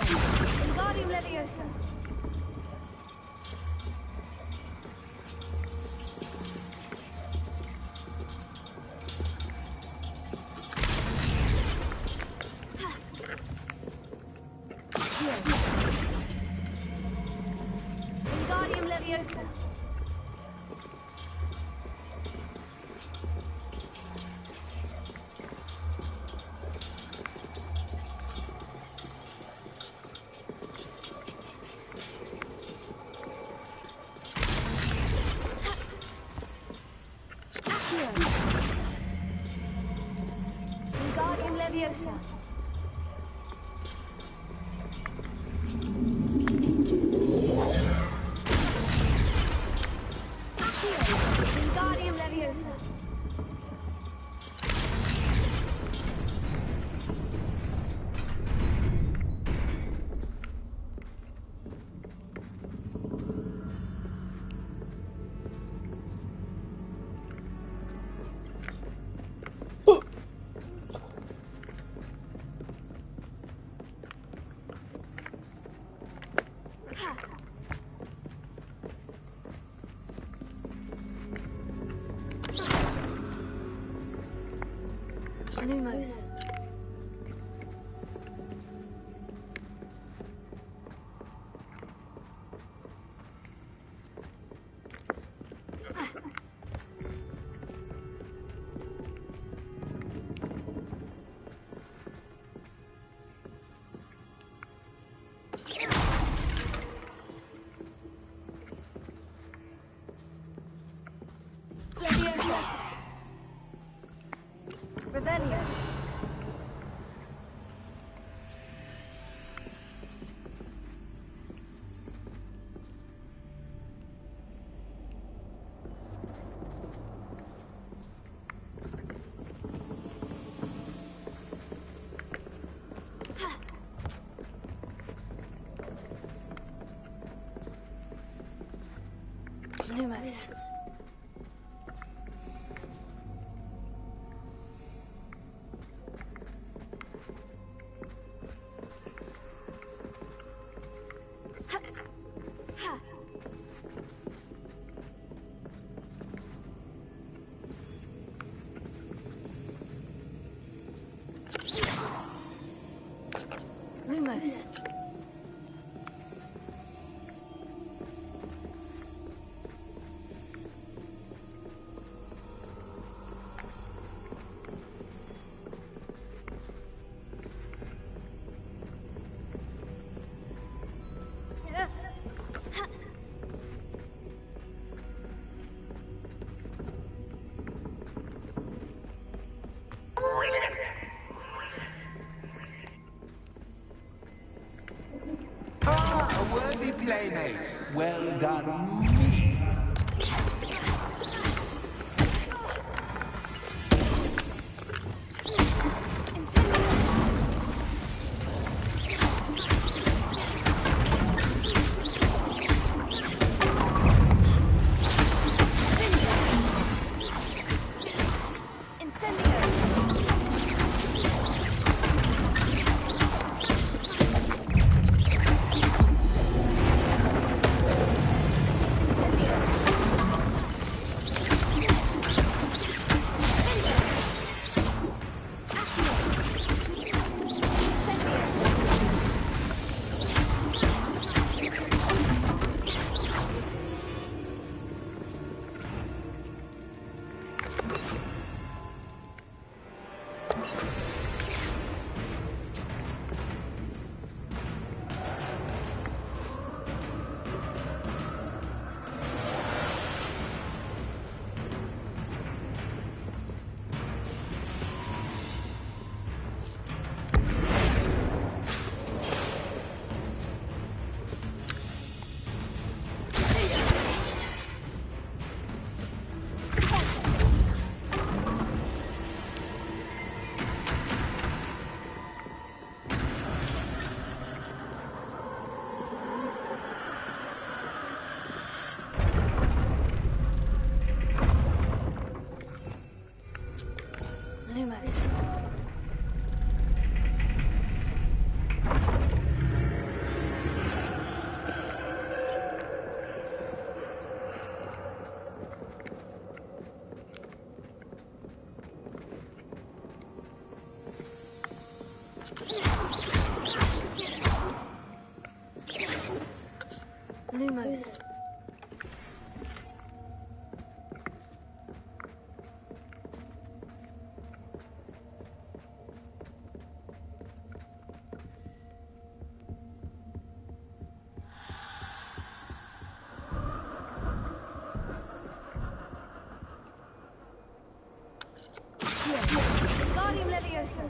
Wingardium Leviosa. Wingardium Leviosa. Wingardium Leviosa. Wingardium Leviosa. Lumos. Leviosa. Revelio. Lumos. Lumos. Ah, a worthy playmate. Well done, me. Lumos. Guardium Leviosa.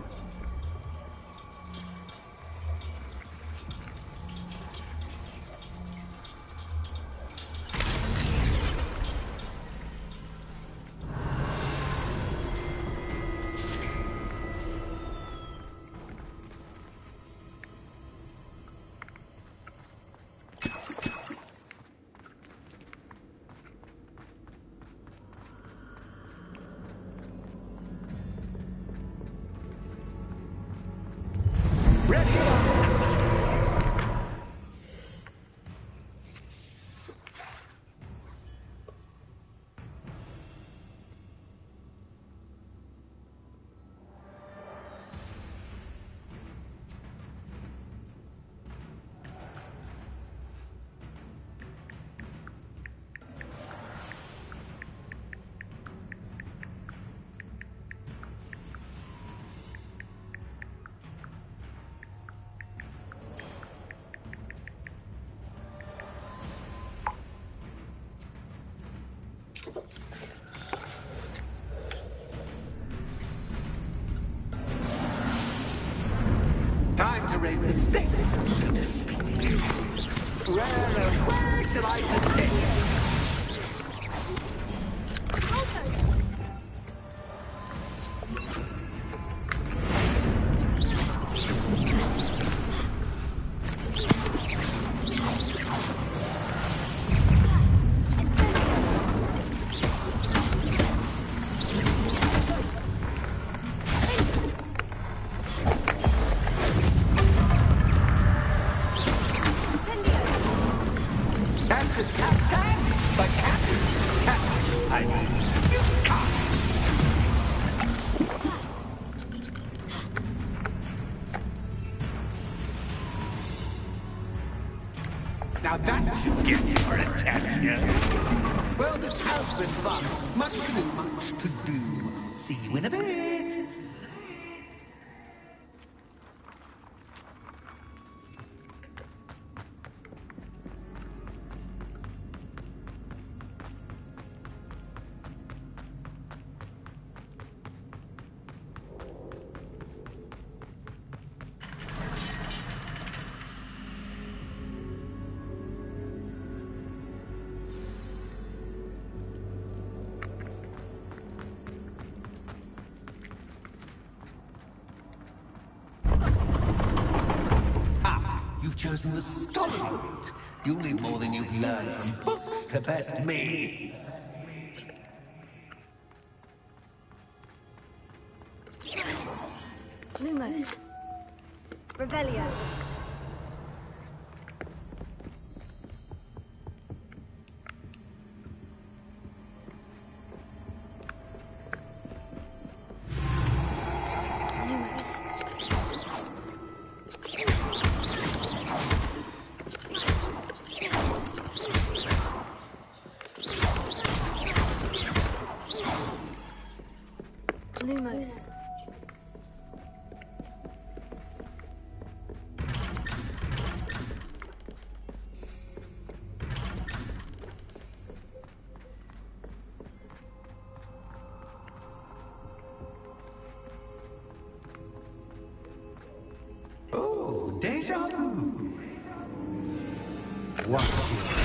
Time to raise the stakes, so to speak. Where shall I begin? Now that should get your attention. Well, this has been fun. Much to do, much to do. See you in a bit. You've chosen the scholarly route. You'll need more than you've learned from books to best me. Lumos. Revelio. Lumos. Lumos. Oh, déjà vu. Watch it.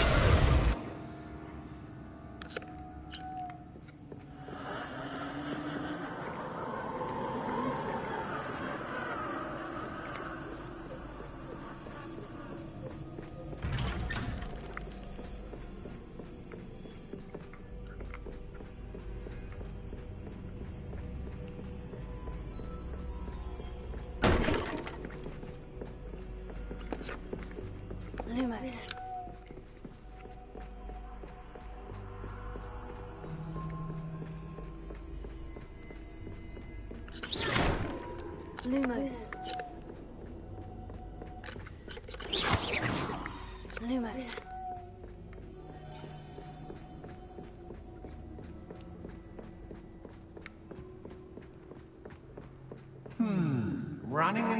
Lumos. Lumos. Lumos.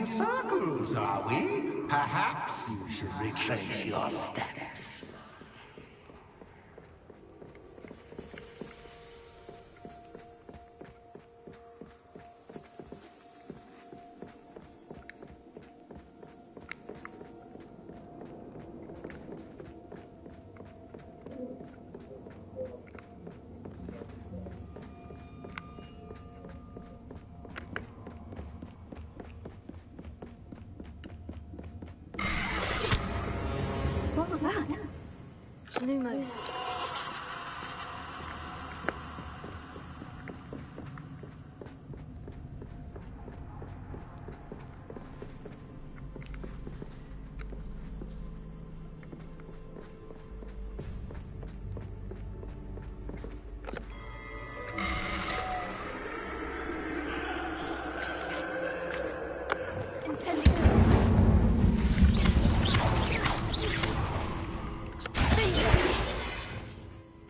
in circles, are we? Perhaps you should retrace your steps. What was that? Lumos.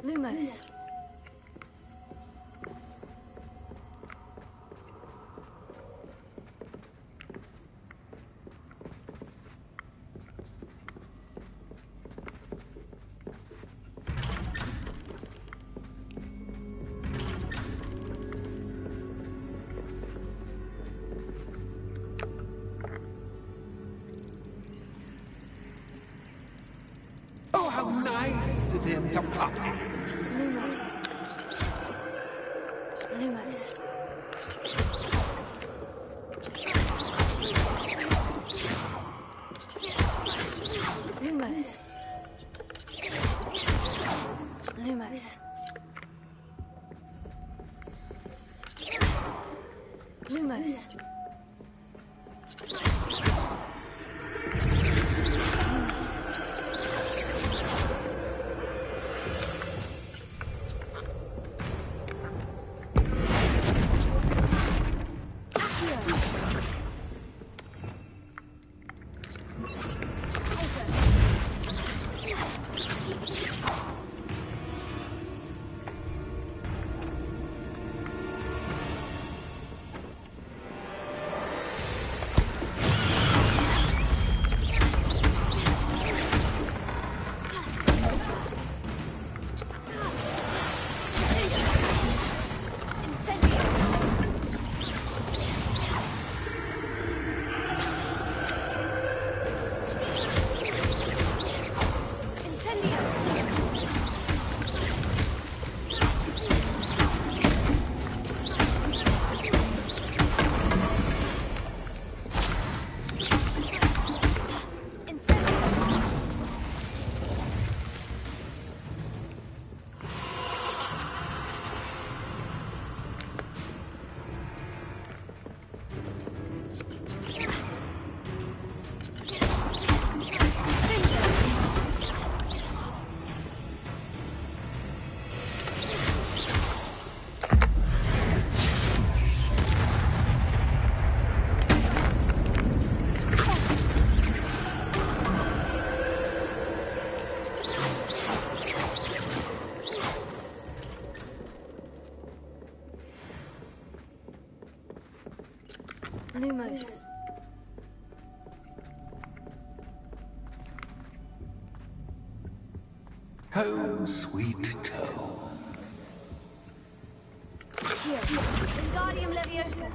Lumos. Oh, how nice of him to pop in. Lumos. Lumos. Lumos. Lumos. Lumos. Lumos. Lumos. Home, sweet home. Here, Wingardium Leviosa.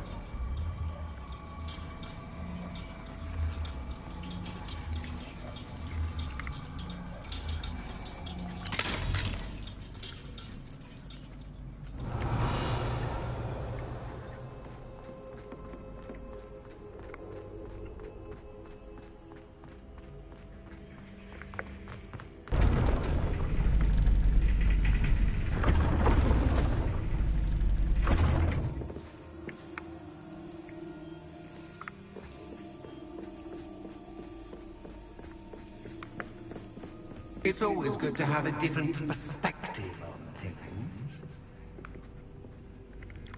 It's always good to have a different perspective on things.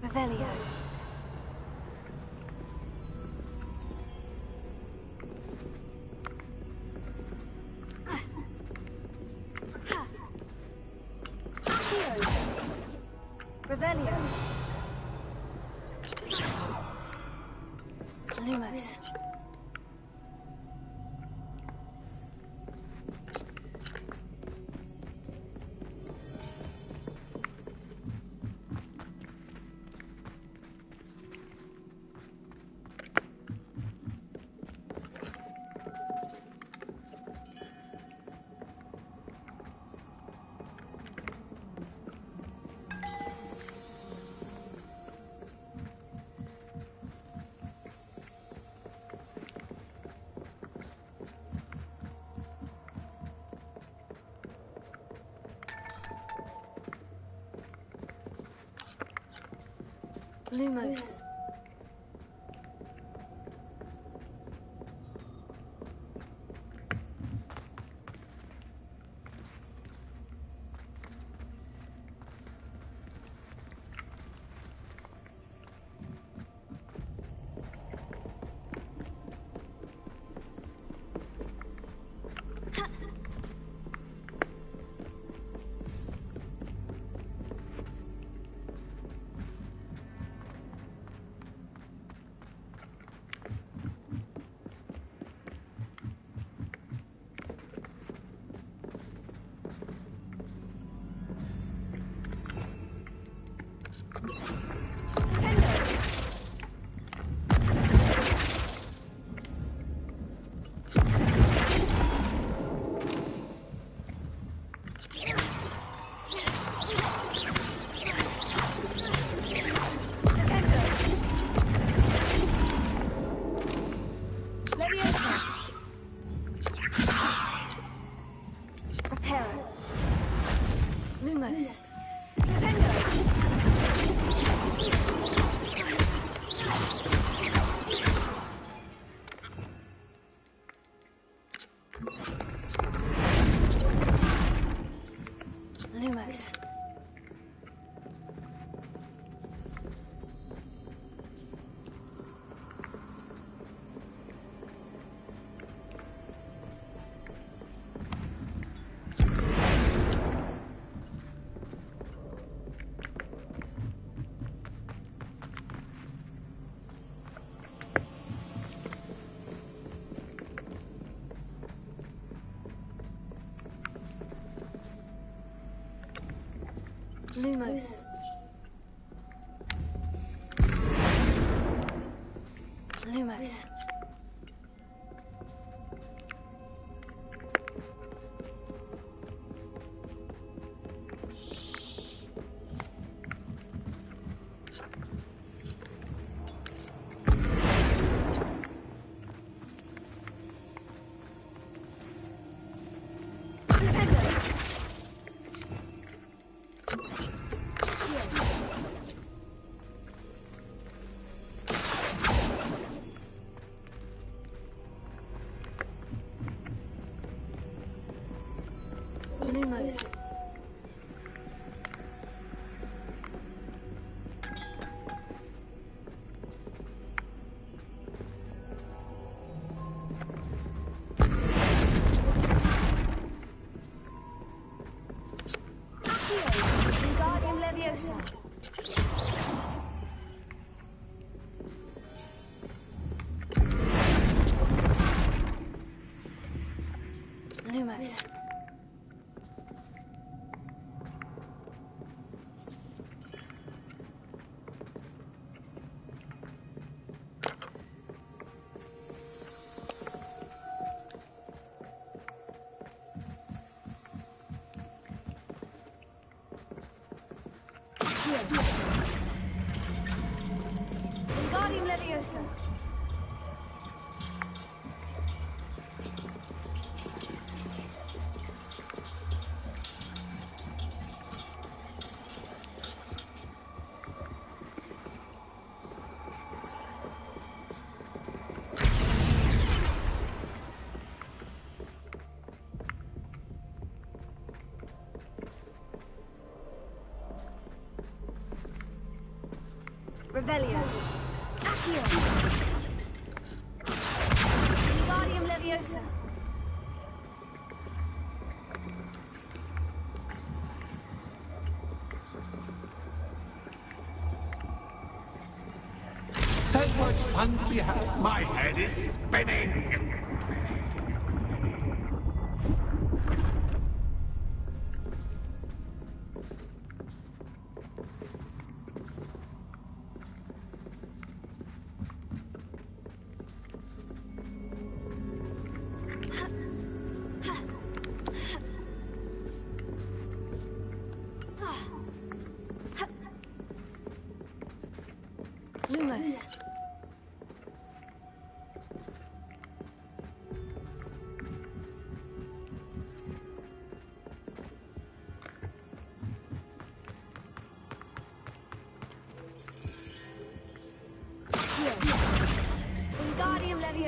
Revelio. Revelio. Lumos. Lumos. Lumos. Lumos. Lumos. Lumos. Lumos. Wingardium Leviosa. Lumos. Wingardium Leviosa. Rebellion. Accio. Wingardium Leviosa. So much fun to be had. My head is spinning. Lumos.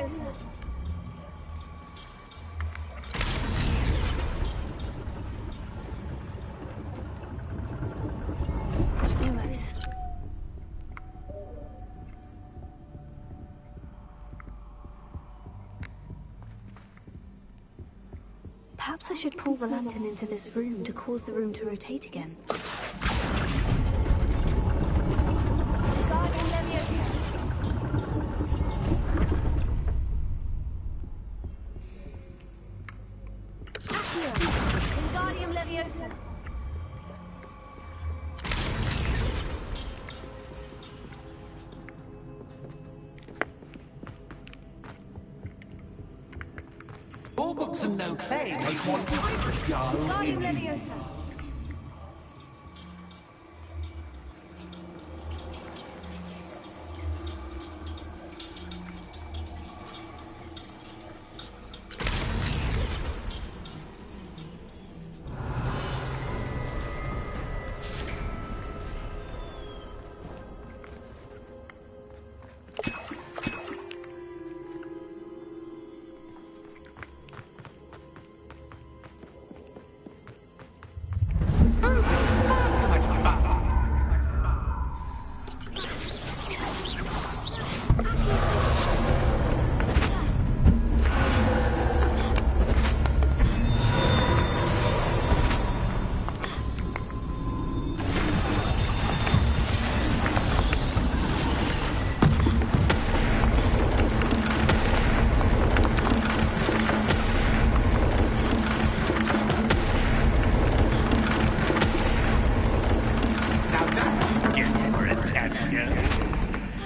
Leviosa. Lumos. Perhaps I should pull the lantern into this room to cause the room to rotate again. Guardian Leviosa. Accio. Wingardium Leviosa. All books and no clay make one quite dull. Wingardium Leviosa.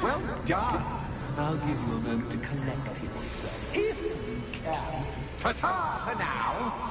Well done. I'll give you a moment to collect yourself, if you can. Ta-ta for now.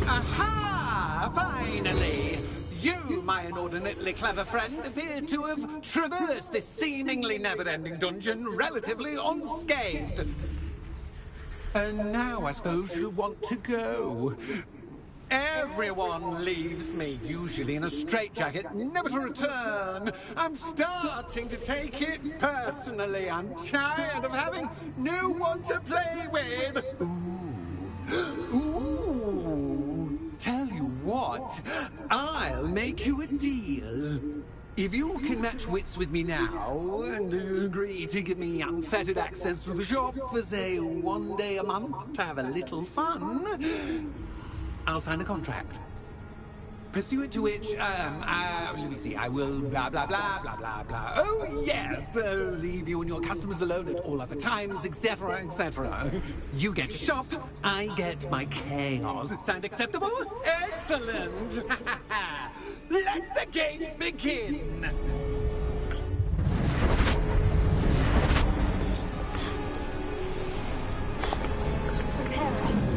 Aha! Finally! You, my inordinately clever friend, appear to have traversed this seemingly never-ending dungeon relatively unscathed. And now I suppose you want to go. Everyone leaves me, usually in a straitjacket, never to return. I'm starting to take it personally. I'm tired of having no one to play with. Ooh. Tell you what, I'll make you a deal. If you can match wits with me now, and agree to give me unfettered access to the shop for, say, 1 day a month to have a little fun, I'll sign a contract. Pursuant to which, let me see, I will blah, blah, blah, blah, blah, blah. Oh, yes, leave you and your customers alone at all other times, etc., etc. You get to shop, I get my chaos. Sound acceptable? Excellent! Let the games begin!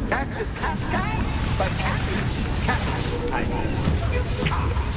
Catch is cat guy, but cat is cat. I mean, you can't.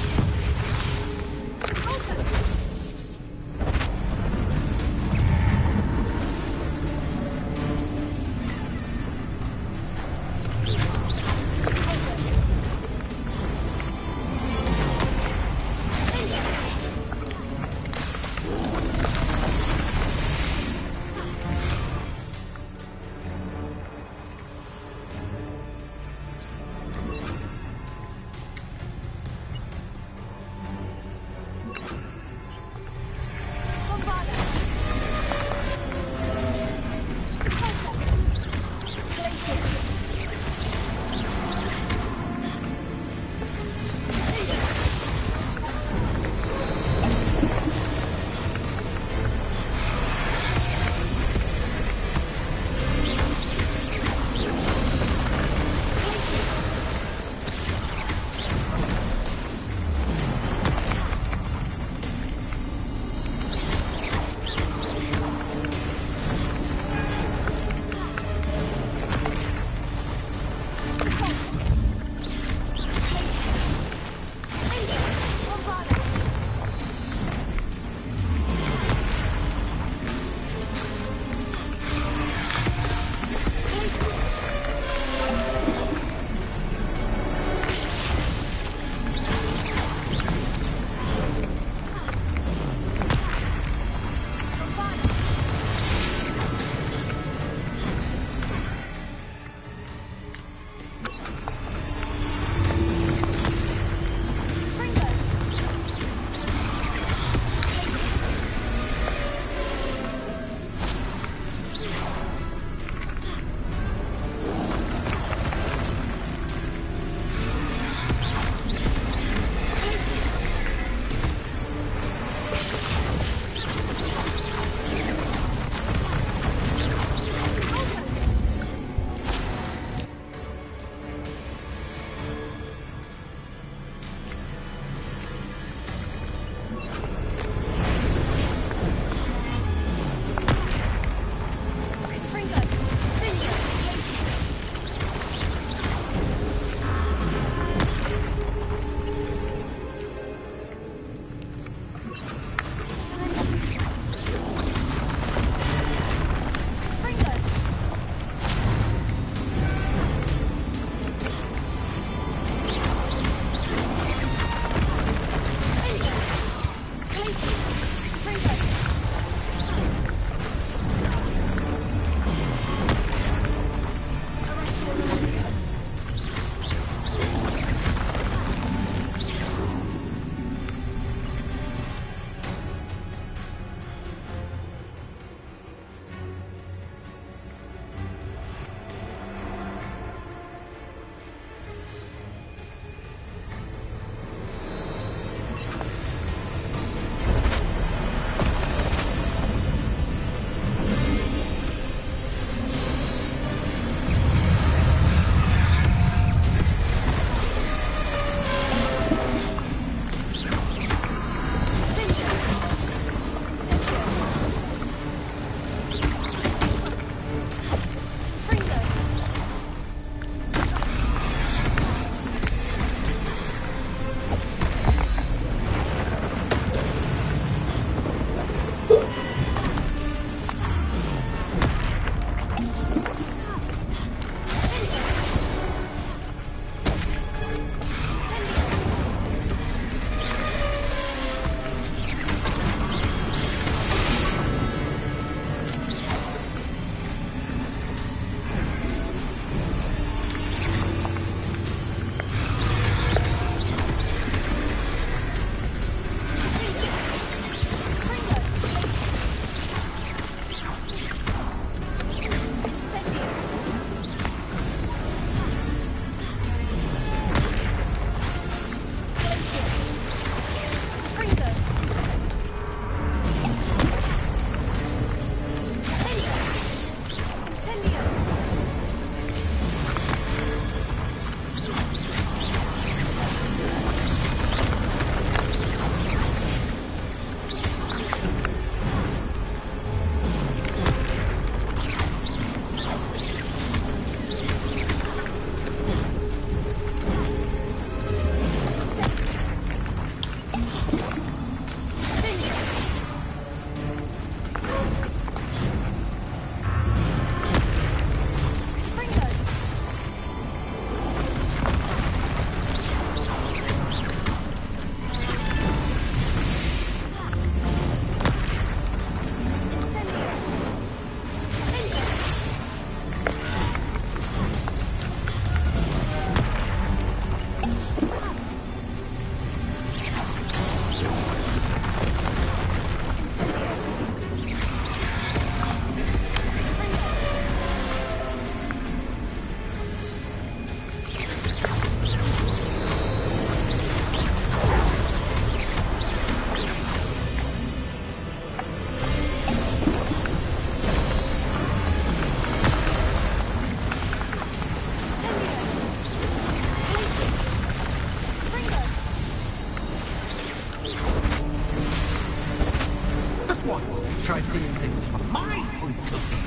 tried seeing things from my point of view.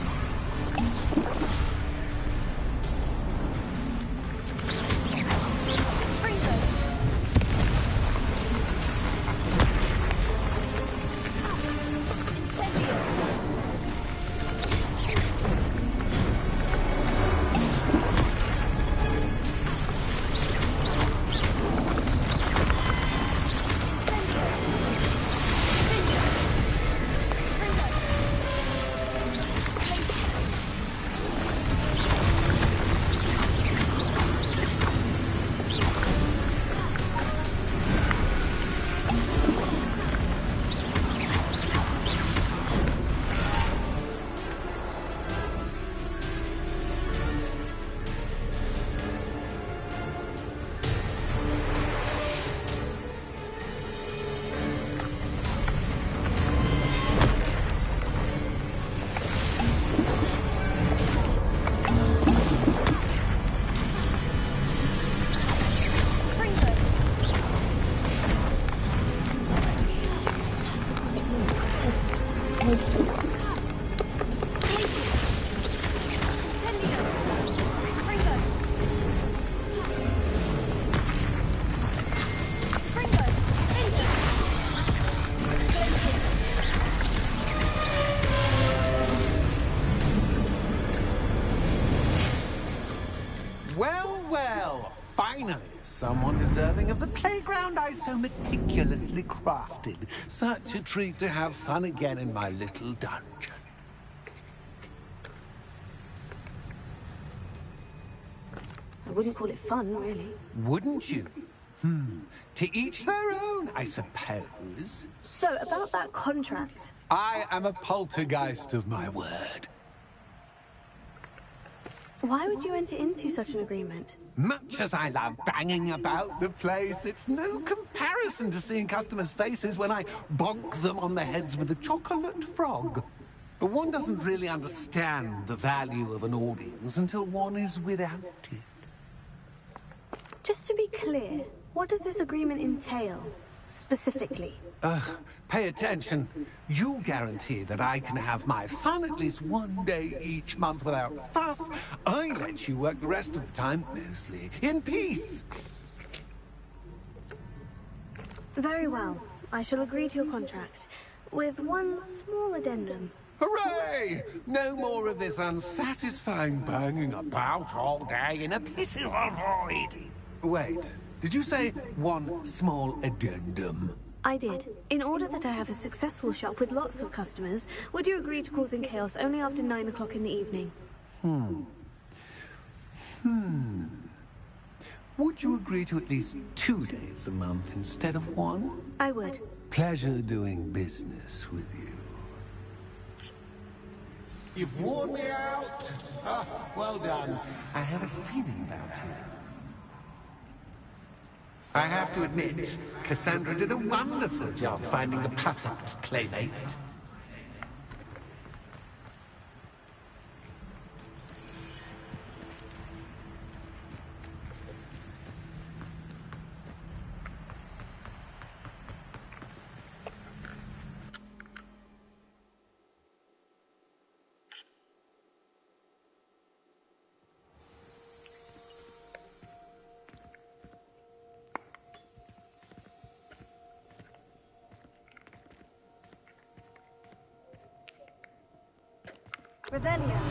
Well, well, finally, someone deserving of the playground I so meticulously crafted. Such a treat to have fun again in my little dungeon. I wouldn't call it fun, really. Wouldn't you? To each their own, I suppose. So, about that contract. I am a poltergeist of my word. Why would you enter into such an agreement? Much as I love banging about the place, it's no comparison to seeing customers' faces when I bonk them on the heads with a chocolate frog. One doesn't really understand the value of an audience until one is without it. Just to be clear, what does this agreement entail, specifically? Pay attention. You guarantee that I can have my fun at least one day each month without fuss. I let you work the rest of the time, mostly in peace. Very well. I shall agree to your contract, with one small addendum. Hooray! No more of this unsatisfying banging about all day in a pitiful void. Wait, did you say one small addendum? I did. In order that I have a successful shop with lots of customers, would you agree to causing chaos only after 9 o'clock in the evening? Would you agree to at least 2 days a month instead of 1? I would. Pleasure doing business with you. You've worn me out. Well done. I have a feeling about you. I have to admit, Cassandra did a wonderful job finding the perfect playmate. Revelio.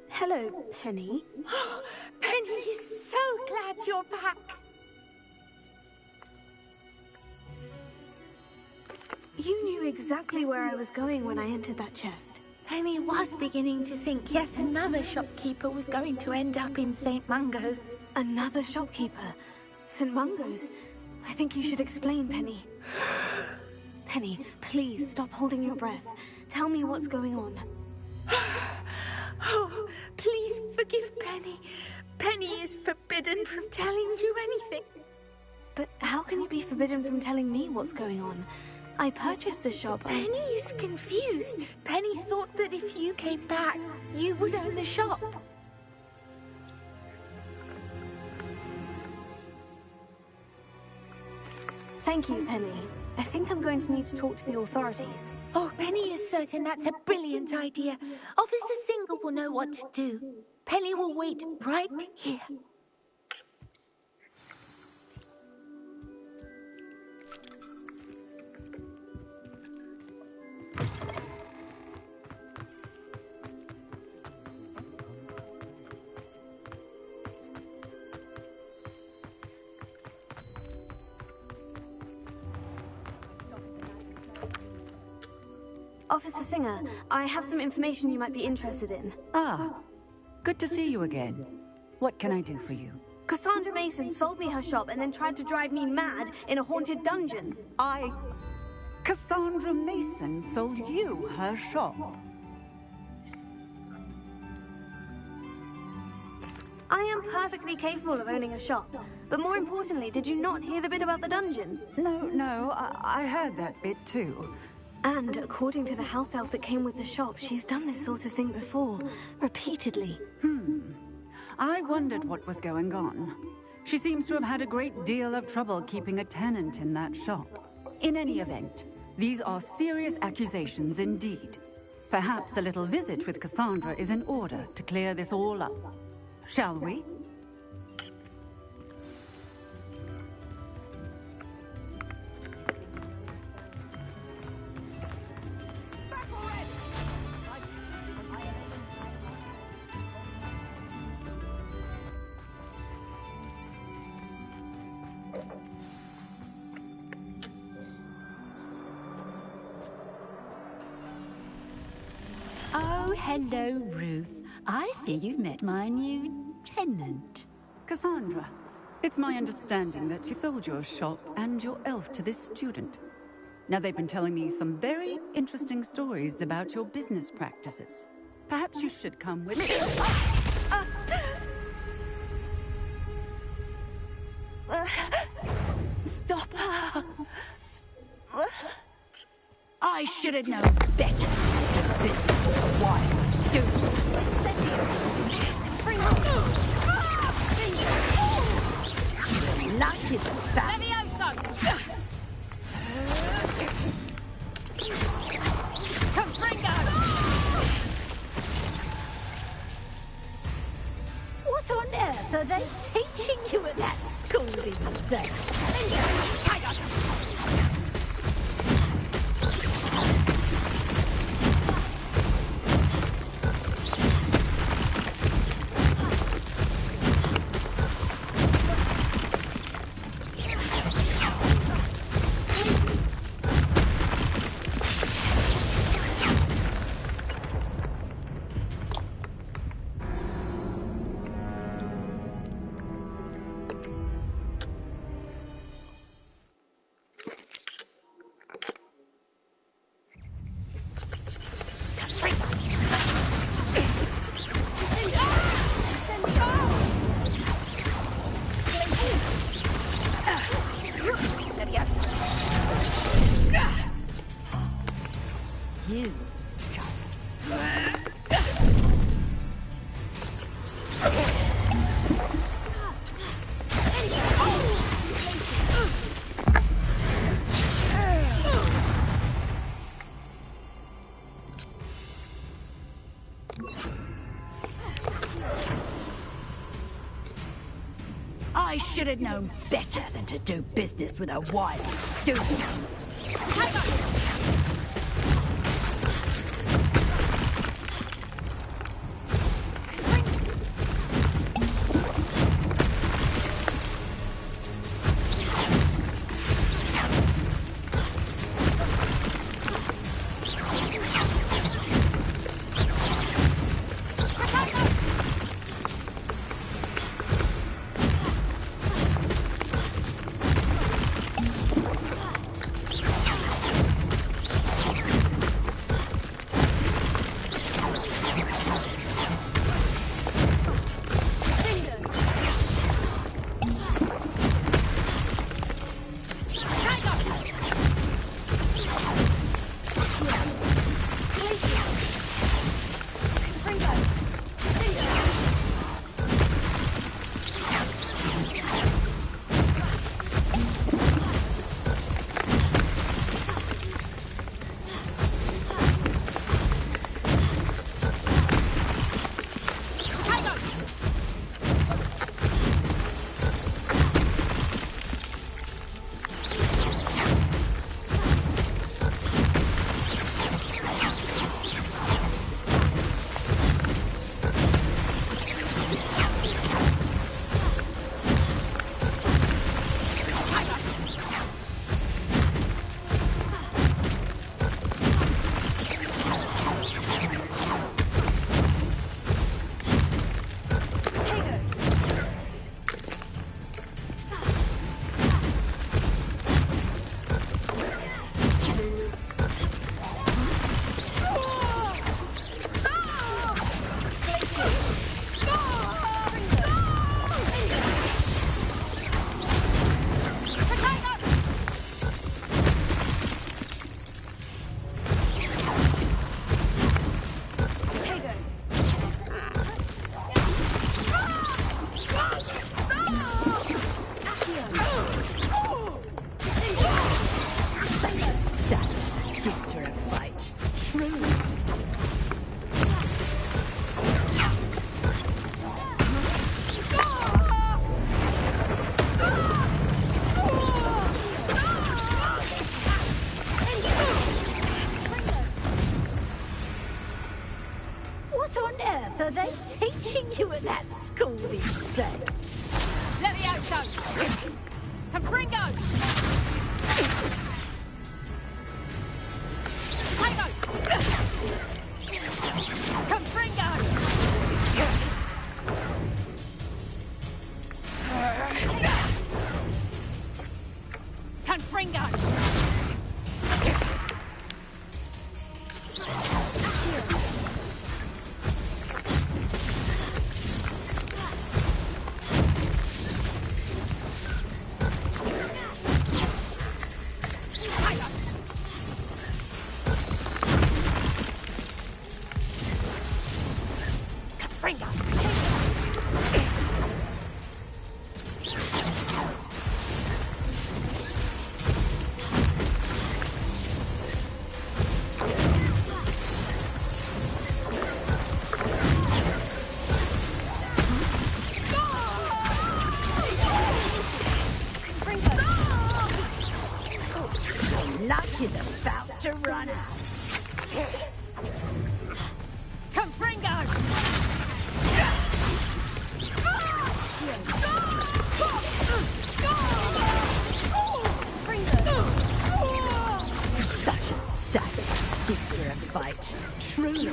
Hello, Penny. Penny is so glad you're back. You knew exactly where I was going when I entered that chest. Penny was beginning to think yet another shopkeeper was going to end up in St. Mungo's. Another shopkeeper? St. Mungo's? I think you should explain, Penny. Penny, please stop holding your breath. Tell me what's going on. Oh, please forgive Penny. Penny is forbidden from telling you anything. But how can you be forbidden from telling me what's going on? I purchased the shop. Penny is confused. Penny thought that if you came back, you would own the shop. Thank you, Penny. I think I'm going to need to talk to the authorities. Oh, Penny is certain that's a brilliant idea. Officer Singer will know what to do. Penny will wait right here. Officer Singer, I have some information you might be interested in. Ah, good to see you again. What can I do for you? Cassandra Mason sold me her shop and then tried to drive me mad in a haunted dungeon. Cassandra Mason sold you her shop? I am perfectly capable of owning a shop. But more importantly, did you not hear the bit about the dungeon? No, I heard that bit too. And according to the house elf that came with the shop, she's done this sort of thing before. Repeatedly. I wondered what was going on. She seems to have had a great deal of trouble keeping a tenant in that shop. In any event, these are serious accusations indeed. Perhaps a little visit with Cassandra is in order to clear this all up. Shall we? Oh, hello, Ruth. I see you've met my new tenant. Cassandra, it's my understanding that you sold your shop and your elf to this student. Now, they've been telling me some very interesting stories about your business practices. Perhaps you should come with me. Stop her! I should have known better to do business with a wild student. Life is bad. What on earth are they teaching you at that school these days? You. I should have known better than to do business with a wild student. What on earth are they teaching you at that school these days? Levioso! Confringo! Tango! Confringo! Confringo! Luck is about to run out. Confringo! Such a sad excuse for a fight. Truly.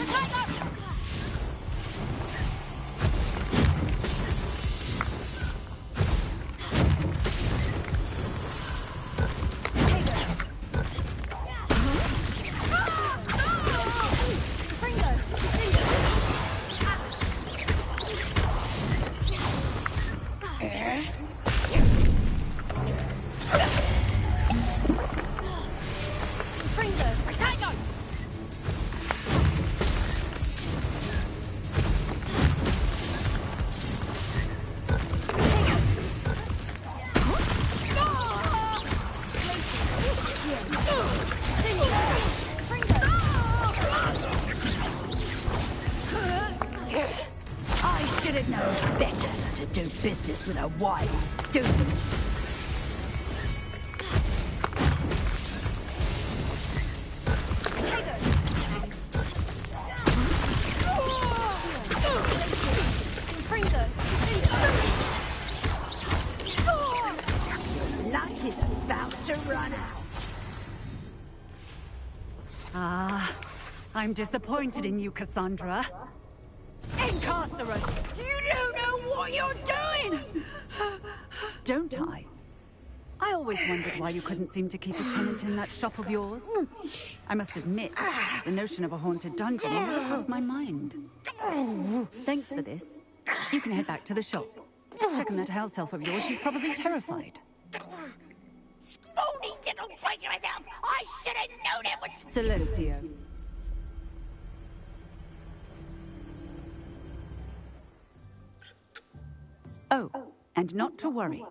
I should have known better than to do business with a wise student. Luck is about to run out. Ah, I'm disappointed in you, Cassandra. Incarcerate! You don't know what you're doing! Don't I? I always wondered why you couldn't seem to keep a tenant in that shop of yours. I must admit, the notion of a haunted dungeon never crossed my mind. Thanks for this. You can head back to the shop. Checking that house elf of yours, she's probably terrified. Spoony little traitor myself! I should have known it was... Silencio. Oh, and not to worry.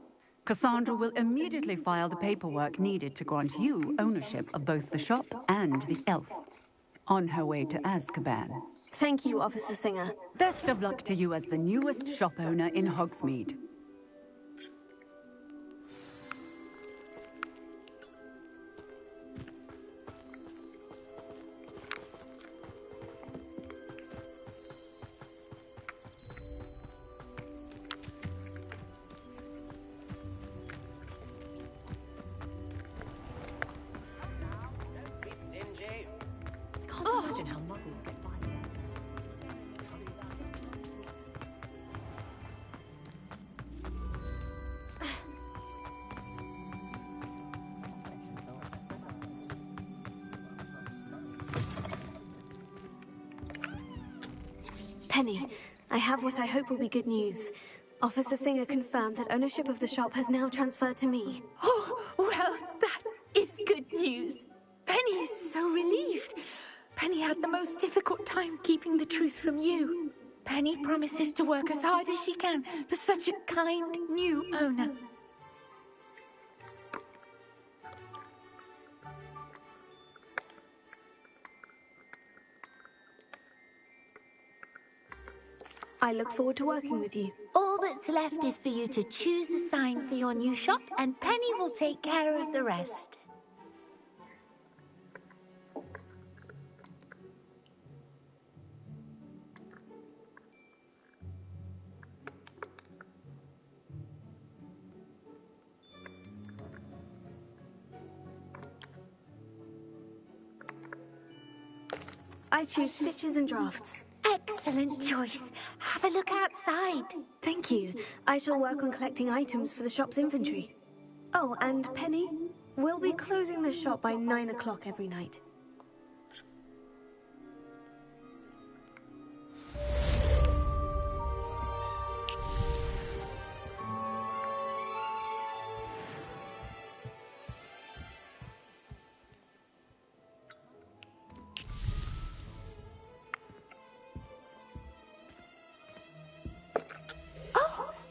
Cassandra will immediately file the paperwork needed to grant you ownership of both the shop and the elf. On her way to Azkaban. Thank you, Officer Singer. Best of luck to you as the newest shop owner in Hogsmeade. Can't imagine how muggles get by. Penny, I have what I hope will be good news. Officer Singer confirmed that ownership of the shop has now transferred to me. Oh, well, that is good news. Penny is so relieved. Penny had the most difficult time keeping the truth from you. Penny promises to work as hard as she can for such a kind new owner. I look forward to working with you. All that's left is for you to choose a sign for your new shop, and Penny will take care of the rest. I choose stitches and drafts. Excellent choice. Have a look outside. Thank you. I shall work on collecting items for the shop's inventory. Oh, and Penny, we'll be closing the shop by 9 o'clock every night.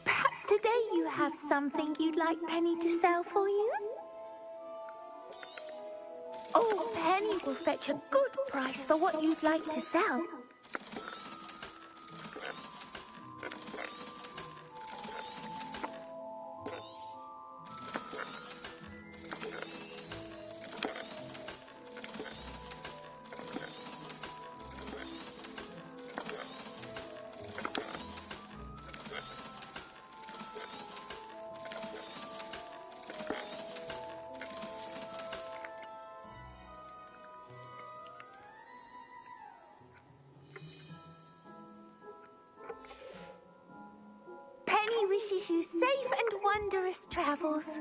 Perhaps today you have something you'd like Penny to sell for you? Oh, Penny will fetch a good price for what you'd like to sell. Penny wishes you safe and wondrous travels.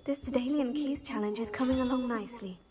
This Daedalian Keys challenge is coming along nicely.